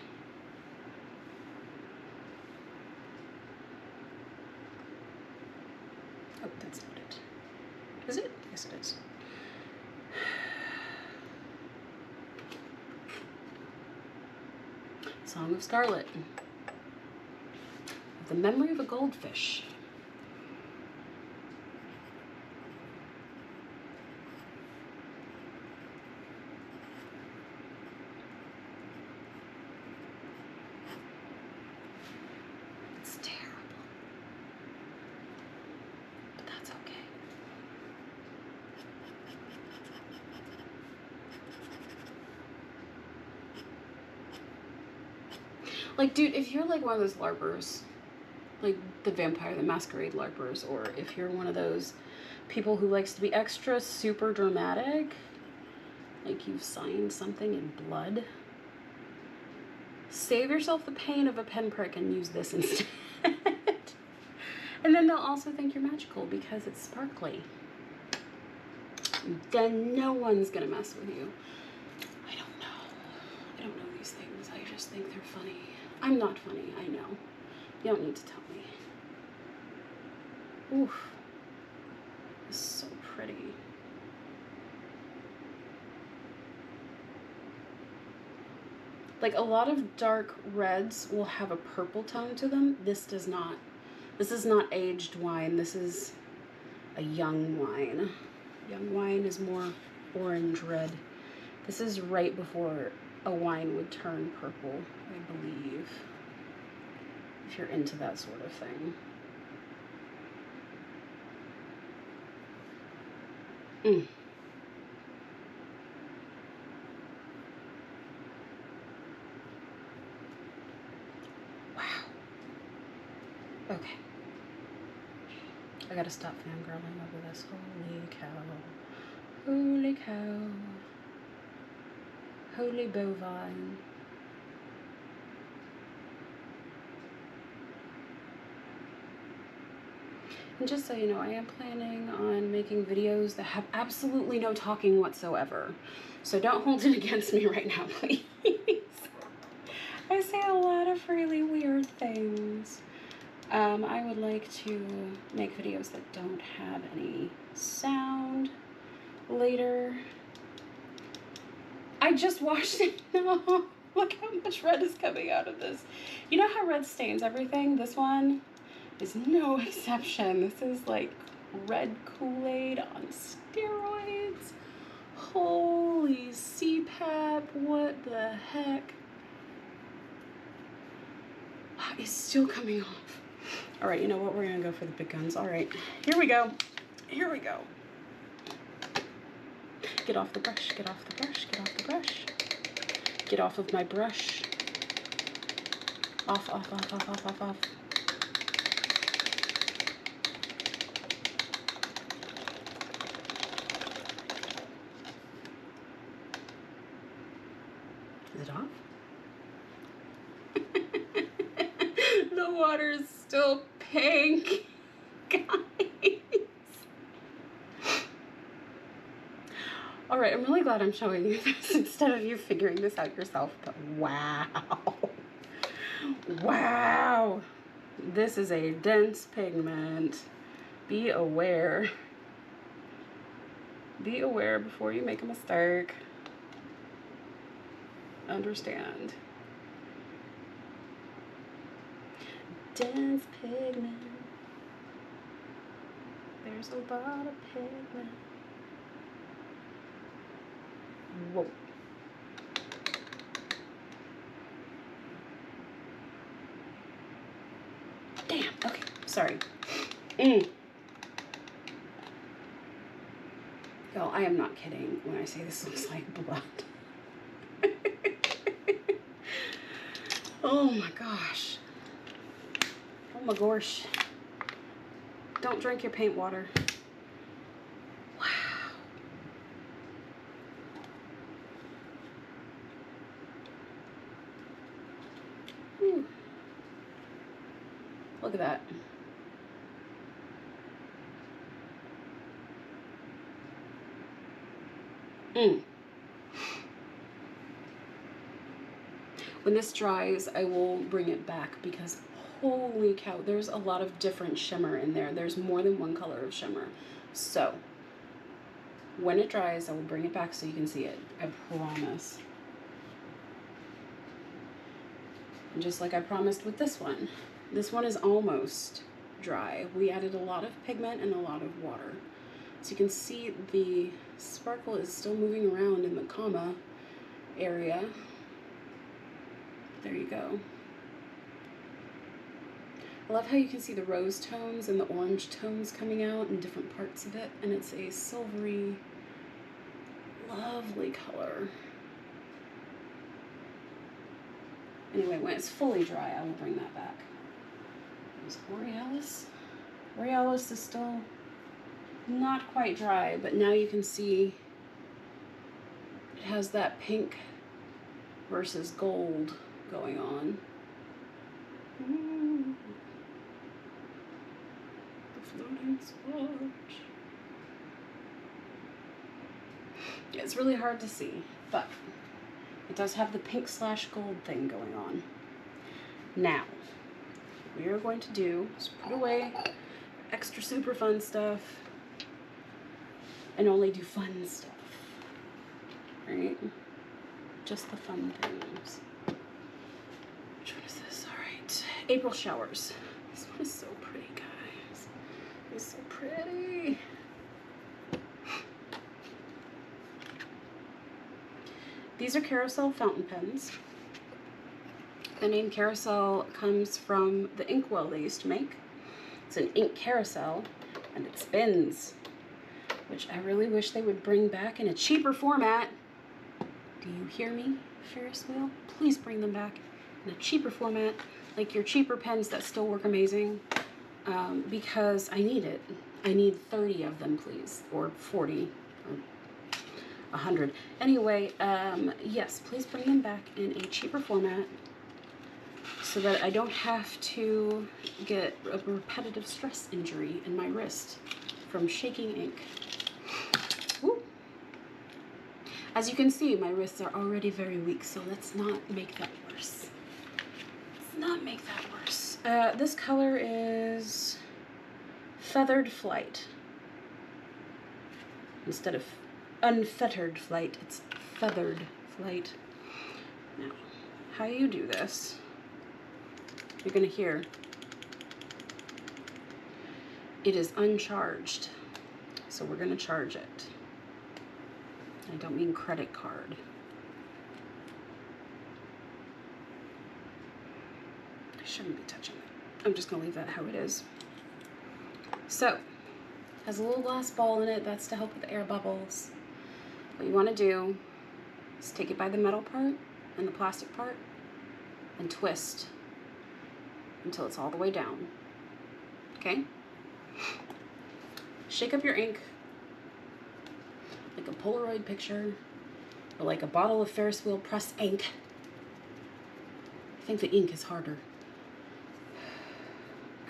Oh, that's not it. Is it? Yes, it is. Song of Scarlet. The memory of a goldfish. It's terrible. But that's okay. Like, dude, if you're like one of those LARPers, like the Vampire the Masquerade LARPers, or if you're one of those people who likes to be extra super dramatic, like you've signed something in blood, save yourself the pain of a pen prick and use this instead. And then they'll also think you're magical because it's sparkly. Then no one's gonna mess with you. I don't know these things. I just think they're funny. I'm not funny, I know. You don't need to tell me. Oof. It's so pretty. Like, a lot of dark reds will have a purple tone to them. This does not. This is not aged wine. This is a young wine. Young wine is more orange red. This is right before a wine would turn purple, I believe. If you're into that sort of thing. Wow. Okay. I gotta stop fangirling over this. Holy cow. Holy cow. Holy bovine. And just so you know, I am planning on making videos that have absolutely no talking whatsoever. So don't hold it against me right now, please. I say a lot of really weird things. I would like to make videos that don't have any sound later. I just washed it. No, look how much red is coming out of this. You know how red stains everything? This one is no exception. This is like red Kool-Aid on steroids. Holy CPAP, what the heck? It's still coming off. All right, you know what? We're gonna go for the big guns. All right, here we go. Here we go. Get off the brush, get off the brush, get off the brush. Get off of my brush. Off, off, off, off, off, off, off. Is it off? The water is still pink, guys. All right, I'm really glad I'm showing you this instead of you figuring this out yourself, but wow. Wow. This is a dense pigment. Be aware. Be aware before you make a mistake. Understand. Dense pigment. There's a lot of pigment. Whoa. Damn. Okay. Sorry. Y'all, I am not kidding when I say this looks like blood. Oh my gosh. Oh my gosh. Don't drink your paint water. Wow. Whew. Look at that. When this dries, I will bring it back because holy cow, there's a lot of different shimmer in there. There's more than one color of shimmer. So when it dries, I will bring it back so you can see it. I promise. And just like I promised with this one is almost dry. We added a lot of pigment and a lot of water. So you can see the sparkle is still moving around in the comma area. There you go. I love how you can see the rose tones and the orange tones coming out in different parts of it, and it's a silvery, lovely color. Anyway, when it's fully dry, I will bring that back. There's Borealis. Borealis is still not quite dry, but now you can see it has that pink versus gold going on. Ooh. The floating swatch. Yeah, it's really hard to see, but it does have the pink / gold thing going on. Now, what we are going to do is put away extra super fun stuff and only do fun stuff, right? Just the fun things. Which one is this? All right, April showers. This one is so pretty, guys. It's so pretty. These are carousel fountain pens. The name carousel comes from the inkwell they used to make. It's an ink carousel, and it spins, which I really wish they would bring back in a cheaper format. Do you hear me, Ferris Wheel? Please bring them back in a cheaper format, like your cheaper pens that still work amazing, because I need it. I need 30 of them, please, or 40, or 100. Anyway, yes, please bring them back in a cheaper format so that I don't have to get a repetitive stress injury in my wrist from shaking ink. Woo. As you can see, my wrists are already very weak, so let's not make that worse. Let's not make that worse. This color is Feathered Flight. Instead of Unfettered Flight, it's Feathered Flight. Now, how you do this, you're going to hear it is uncharged, so we're going to charge it. I don't mean credit card. I shouldn't be touching it. I'm just going to leave that how it is. So, has a little glass ball in it. That's to help with air bubbles. What you want to do is take it by the metal part and the plastic part and twist until it's all the way down. Okay? Shake up your ink like a Polaroid picture or like a bottle of Ferris Wheel Press ink. I think the ink is harder.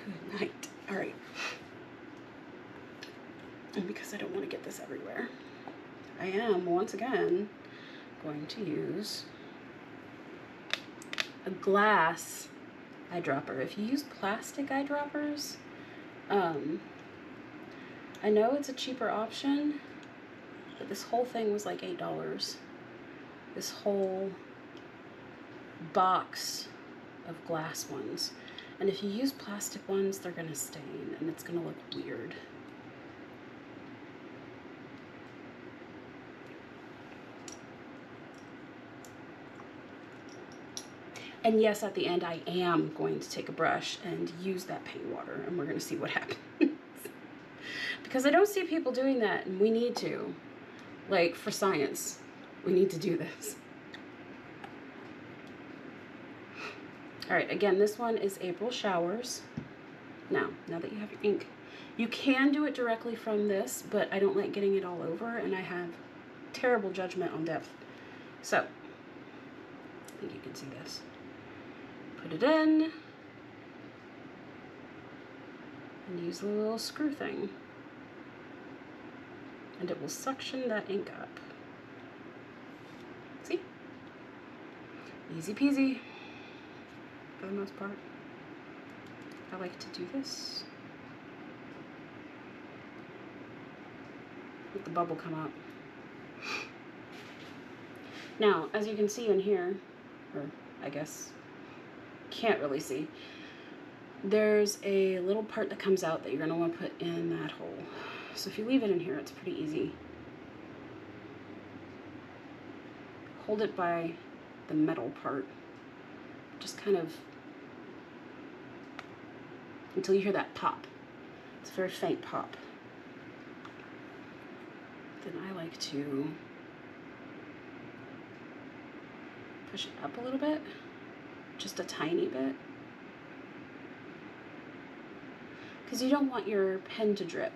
Good night. All right. And because I don't want to get this everywhere, I am, once again, going to use a glass eyedropper. If you use plastic eyedroppers, I know it's a cheaper option, but this whole thing was like $8. This whole box of glass ones. And if you use plastic ones, they're gonna stain and it's gonna look weird. And yes, at the end, I am going to take a brush and use that paint water, and we're going to see what happens. Because I don't see people doing that, and we need to. Like, for science, we need to do this. All right, again, this one is April Showers. Now that you have your ink, you can do it directly from this, but I don't like getting it all over, and I have terrible judgment on depth. So, I think you can see this. Put it in, and use the little screw thing, and it will suction that ink up. See? Easy peasy, for the most part. I like to do this. Let the bubble come up. Now, as you can see in here, or I guess can't really see, there's a little part that comes out that you're going to want to put in that hole. So if you leave it in here, it's pretty easy. Hold it by the metal part. Just kind of until you hear that pop. It's a very faint pop. Then I like to push it up a little bit, just a tiny bit, because you don't want your pen to drip.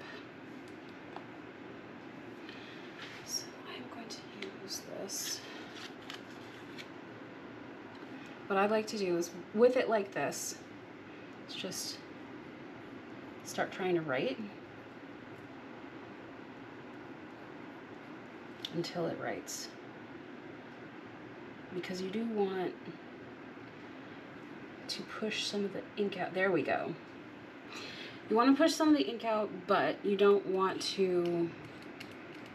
So I'm going to use this. What I like to do is, with it like this, it's just start trying to write until it writes. Because you do want to push some of the ink out. There we go. You want to push some of the ink out, but you don't want to,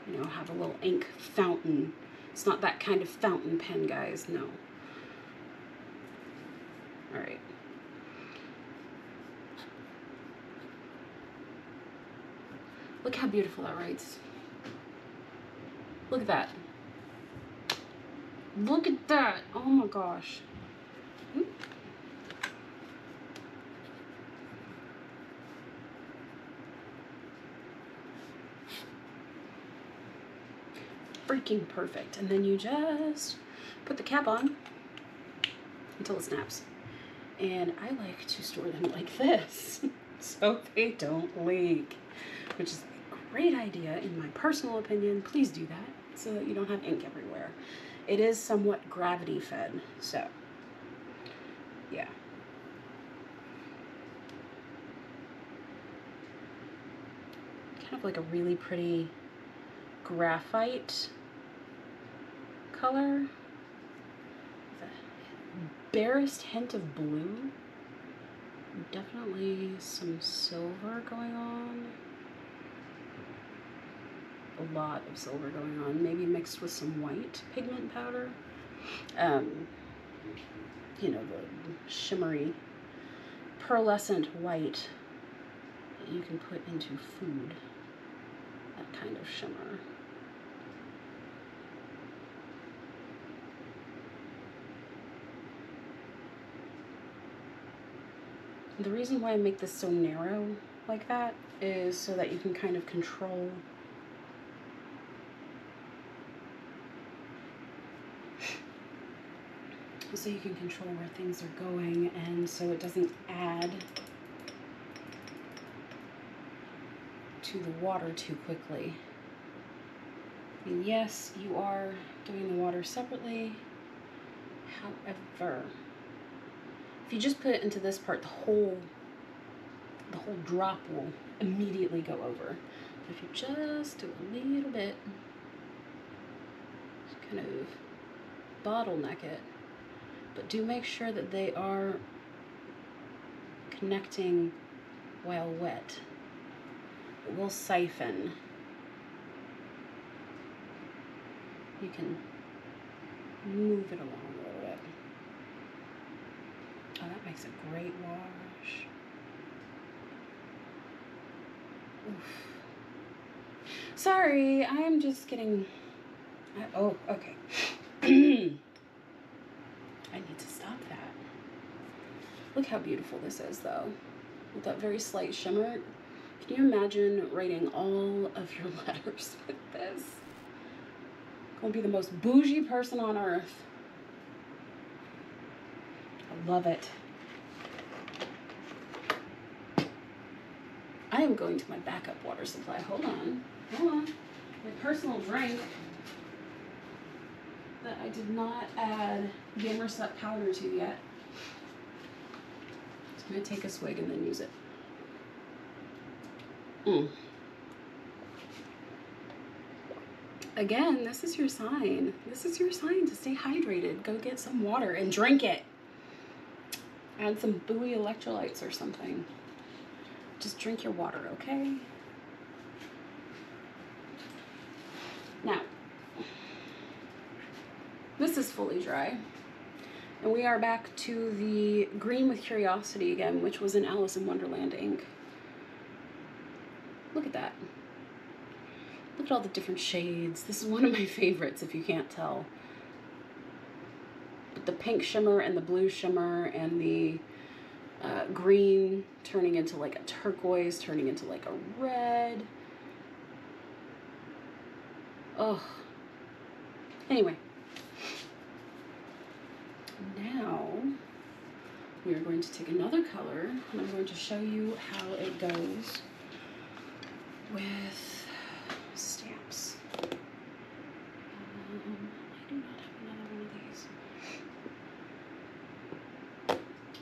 you know, have a little ink fountain. It's not that kind of fountain pen, guys, no. All right. Look how beautiful that writes. Look at that. Look at that. Oh my gosh. Freaking perfect. And then you just put the cap on until it snaps. And I like to store them like this so they don't leak, which is a great idea in my personal opinion. Please do that so that you don't have ink everywhere. It is somewhat gravity fed, so yeah. Kind of like a really pretty graphite color. Barest hint of blue. Definitely some silver going on. A lot of silver going on, maybe mixed with some white pigment powder. You know, the shimmery, pearlescent white that you can put into food. That kind of shimmer. The reason why I make this so narrow like that is so that you can kind of control where things are going, and so it doesn't add to the water too quickly. I mean, yes, you are doing the water separately. However, if you just put it into this part, the whole drop will immediately go over. But if you just do a little bit, just kind of bottleneck it, but do make sure that they are connecting while wet. It will siphon. You can move it along a little bit. Oh, that makes a great wash. Oof. Sorry, I am just getting... oh, okay. I need to stop that. Look how beautiful this is, though. With that very slight shimmer. Can you imagine writing all of your letters with this? I'm gonna be the most bougie person on earth. I love it. I am going to my backup water supply. Hold on. Hold on. My personal drink that I did not add Gamer Set powder to yet. So I'm going to take a swig and then use it. Again, this is your sign. This is your sign to stay hydrated. Go get some water and drink it. Add some buoy electrolytes or something. Just drink your water, okay? Now, this is fully dry. And we are back to the Green with Curiosity again, which was in Alice in Wonderland ink. Look at that. Look at all the different shades. This is one of my favorites, if you can't tell. But the pink shimmer and the blue shimmer and the green turning into like a turquoise, turning into like a red. Oh. Anyway. Now, we are going to take another color, and I'm going to show you how it goes with stamps. I do not have another one of these.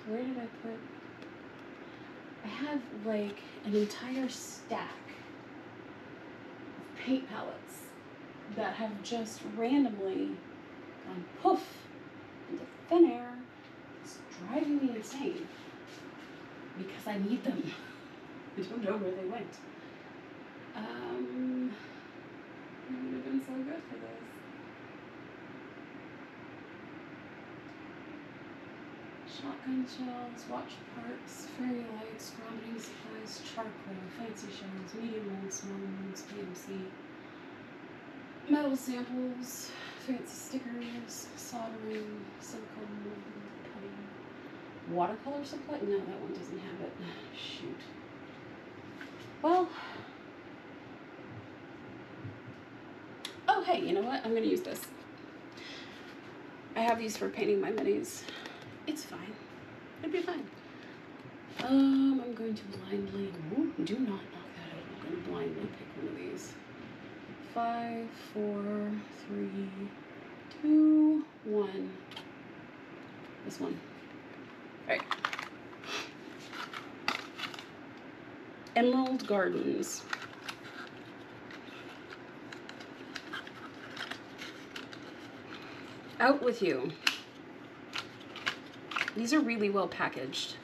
Where did I put? I have like an entire stack of paint palettes that have just randomly gone poof into thin air. It's driving me insane because I need them. I don't know where they went. It would have been so good for this. Shotgun shells, watch parts, fairy lights, grounding supplies, charcoal, fancy shells, medium molds, small molds, PMC, metal samples, fancy stickers, soldering, silicone molding, putty, watercolor supply. No, that one doesn't have it. Shoot. Well. Oh, hey, you know what? I'm going to use this. I have these for painting my minis. It's fine. It'll be fine. I'm going to blindly... Ooh, do not knock that out. I'm going to blindly pick one of these. 5, 4, 3, 2, 1. This one. All right. Emerald Gardens. Out with you. These are really well packaged.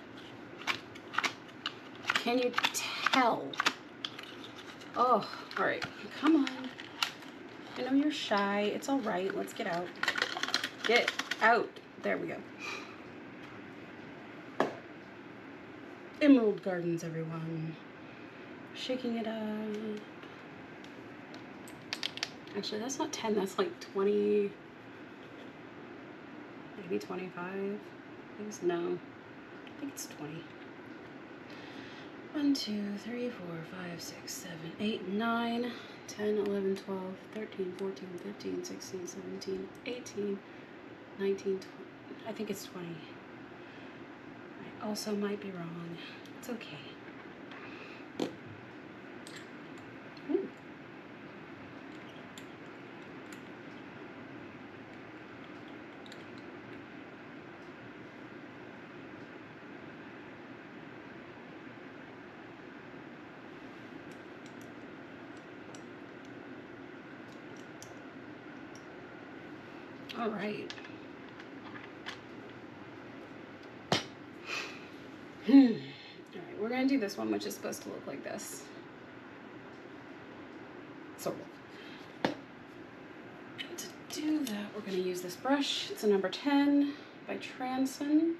Can you tell? Oh, all right. Come on. I know you're shy. It's all right. Let's get out. Get out. There we go. Emerald Gardens, everyone. Shaking it up. Actually, that's not 10. That's like 20. Maybe 25. No, I think it's 20. 1, 2, 3, 4, 5, 6, 7, 8, 9, 10, 11, 12, 13, 14, 15, 16, 17, 18, 19, 20. I think it's 20. I also might be wrong. It's okay. Ooh. All right. All right, we're gonna do this one, which is supposed to look like this. Sort of. And to do that, we're gonna use this brush. It's a number 10 by Transon.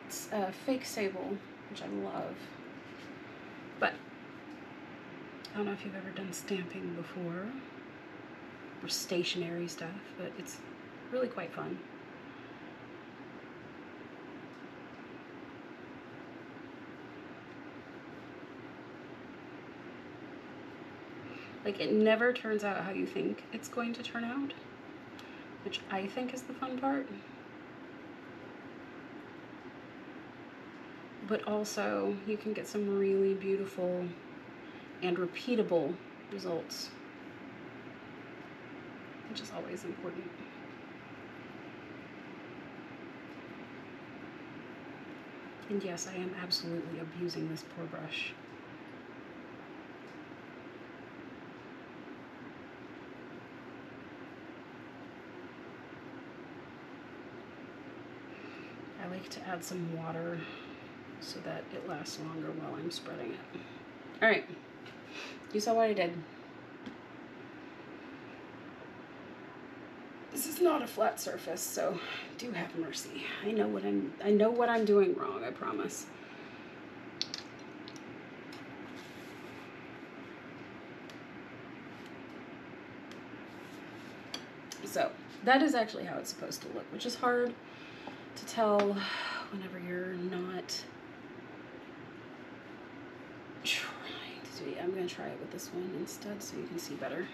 It's a fake sable, which I love. But I don't know if you've ever done stamping before, or stationery stuff, but it's really quite fun. Like, it never turns out how you think it's going to turn out, which I think is the fun part. but also you can get some really beautiful and repeatable results, which is always important. And yes, I am absolutely abusing this poor brush. I like to add some water so that it lasts longer while I'm spreading it. All right, you saw what I did. This is not a flat surface, so do have mercy. I know what I'm doing wrong, I promise. So that is actually how it's supposed to look, which is hard to tell whenever you're not trying to do it. I'm going to try it with this one instead so you can see better.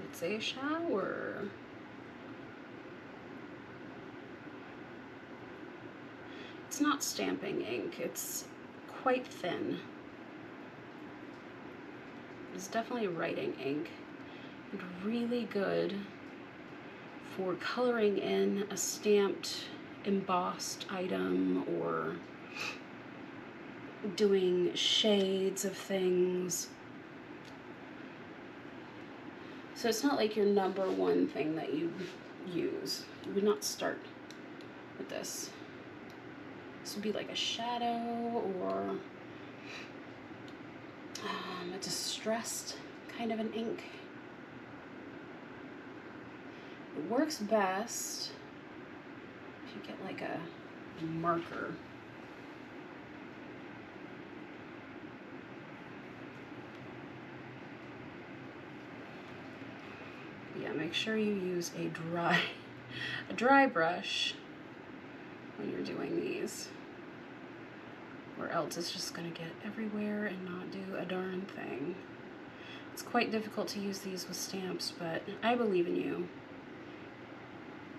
It's a shower. It's not stamping ink. It's quite thin. It's definitely writing ink. And really good for coloring in a stamped, embossed item or doing shades of things. So it's not like your number one thing that you use. You would not start with this. This would be like a shadow or a distressed kind of an ink. It works best if you get like a marker. Yeah, make sure you use a dry brush when you're doing these, or else it's just gonna get everywhere and not do a darn thing. It's quite difficult to use these with stamps, but I believe in you.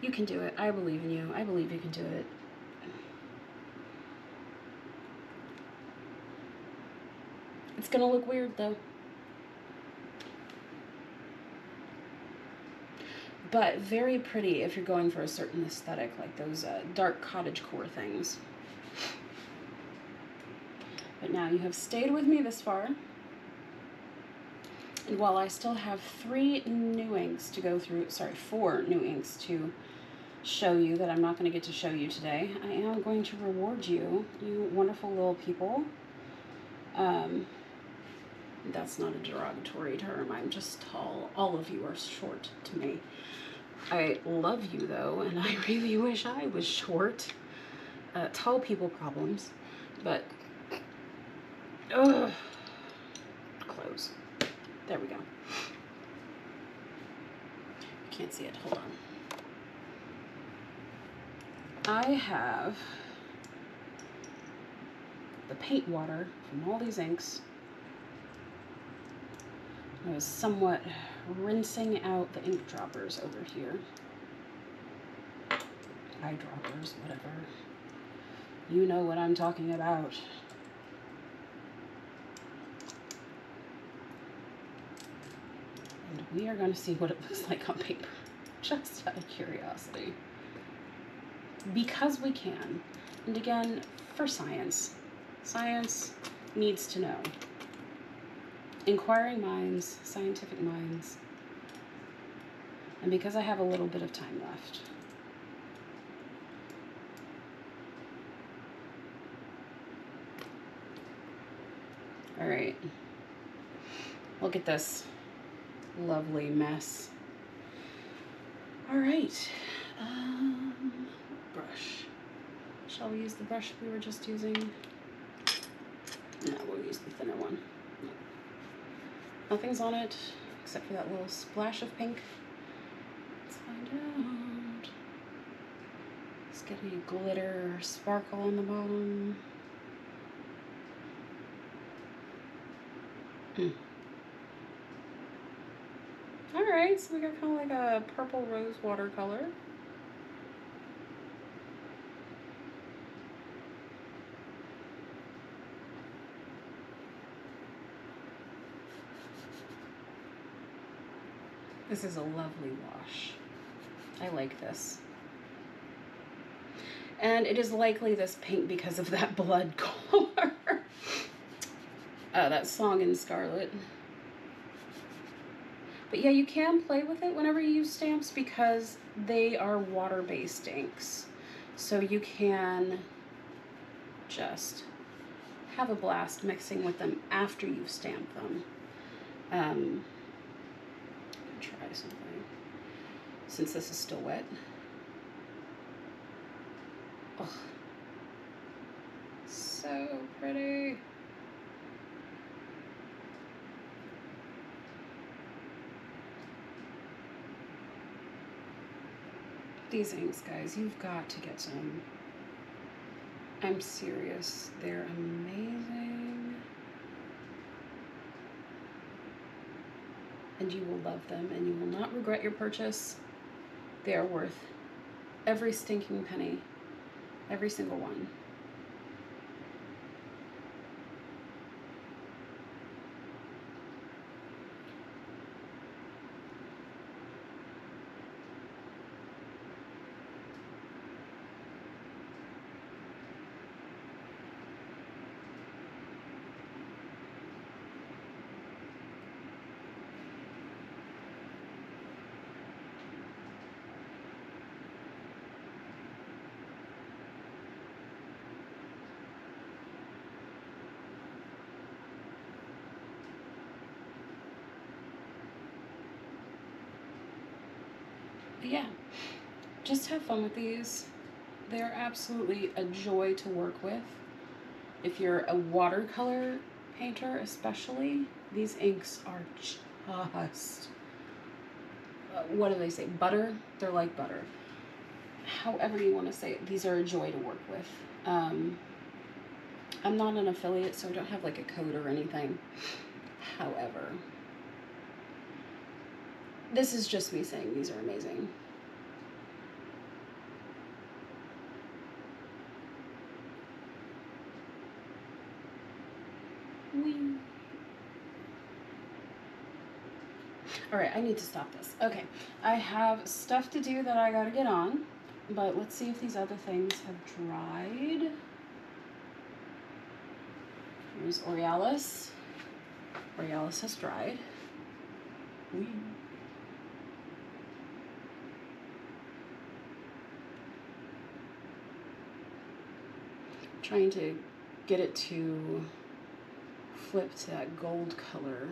You can do it. I believe in you. I believe you can do it. It's gonna look weird though. But very pretty if you're going for a certain aesthetic, like those dark cottagecore things. But now you have stayed with me this far. And while I still have 4 new inks to show you that I'm not going to get to show you today, I am going to reward you, you wonderful little people. That's not a derogatory term. I'm just tall. All of you are short to me. I love you though, and I really wish I was short. Tall people problems, but close. There we go. Can't see it. Hold on. I have the paint water from all these inks. I was somewhat rinsing out the ink droppers over here. Eyedroppers, whatever. You know what I'm talking about. And we are going to see what it looks like on paper, just out of curiosity. Because we can. And again, for science. Science needs to know. Inquiring minds, scientific minds. And because I have a little bit of time left. All right. Look at this lovely mess. All right. Brush. Shall we use the brush we were just using? No, we'll use the thinner one. No. Nothing's on it except for that little splash of pink. Let's find out. Let's get any glitter or sparkle on the bottom. Alright, so we got kind of like a purple rose watercolor. This is a lovely wash. I like this. And it is likely this pink because of that blood color. That Song in Scarlet. But yeah, you can play with it whenever you use stamps because they are water-based inks. So you can just have a blast mixing with them after you've stamped them. Try something since this is still wet. Oh, so pretty. These inks, guys, you've got to get some. I'm serious. They're amazing. And you will love them, and you will not regret your purchase. They are worth every stinking penny. Every single one. But yeah, just have fun with these. They're absolutely a joy to work with. If you're a watercolor painter especially, these inks are just, what do they say, butter? They're like butter. However you want to say it, these are a joy to work with. I'm not an affiliate, so I don't have like a code or anything. However, this is just me saying these are amazing. Whee. All right, I need to stop this. Okay, I have stuff to do that I gotta get on, but let's see if these other things have dried. Here's Aurealis. Aurealis has dried. Whee. Trying to get it to flip to that gold color.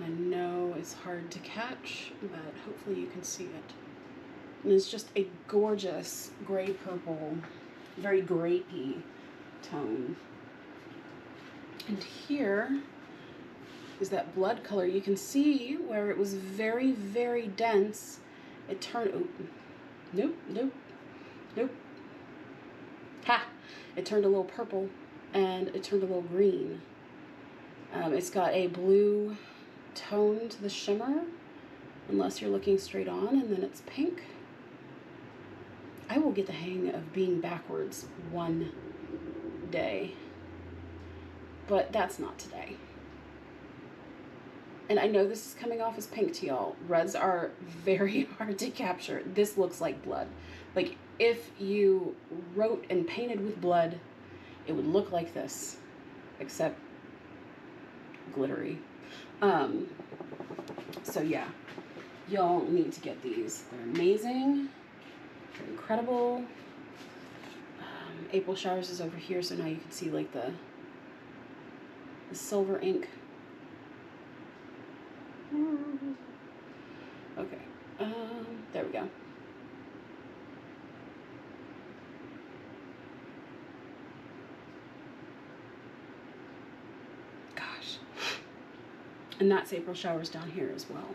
I know it's hard to catch, but hopefully you can see it. And it's just a gorgeous gray purple, very grapey tone. And here is that blood color. You can see where it was very, very dense. It turned, oh, nope, nope, nope. Ha! It turned a little purple and it turned a little green. It's got a blue tone to the shimmer, unless you're looking straight on, and then it's pink. I will get the hang of being backwards one day, but that's not today. And I know this is coming off as pink to y'all. Reds are very hard to capture. This looks like blood. Like if you wrote and painted with blood, it would look like this, except glittery. So yeah, y'all need to get these. They're amazing. They're incredible. April Showers is over here, so now you can see like the silver ink. Okay, there we go. Gosh. And that's April Showers down here as well.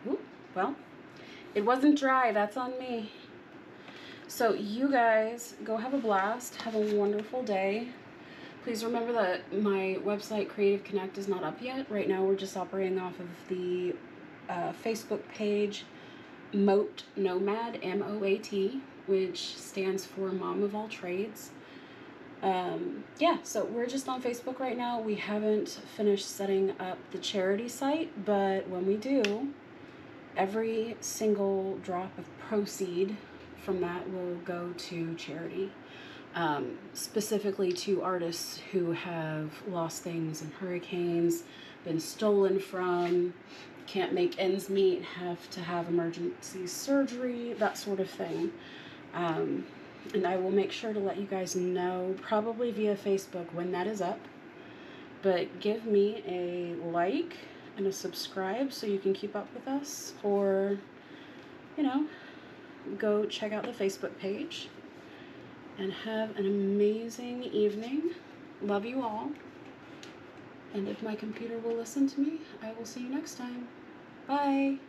Ooh, well, it wasn't dry. That's on me. So you guys go have a blast. Have a wonderful day. Please remember that my website, Creative Connect, is not up yet. Right now we're just operating off of the Facebook page, Moat Nomad, M-O-A-T, which stands for Mom of All Trades. Yeah, so we're just on Facebook right now. We haven't finished setting up the charity site, but when we do, every single drop of proceed from that will go to charity, specifically to artists who have lost things in hurricanes, been stolen from, can't make ends meet, have to have emergency surgery, that sort of thing. And I will make sure to let you guys know, probably via Facebook, when that is up. But give me a like and a subscribe so you can keep up with us, or, you know, go check out the Facebook page. And have an amazing evening. Love you all. And if my computer will listen to me, I will see you next time. Bye.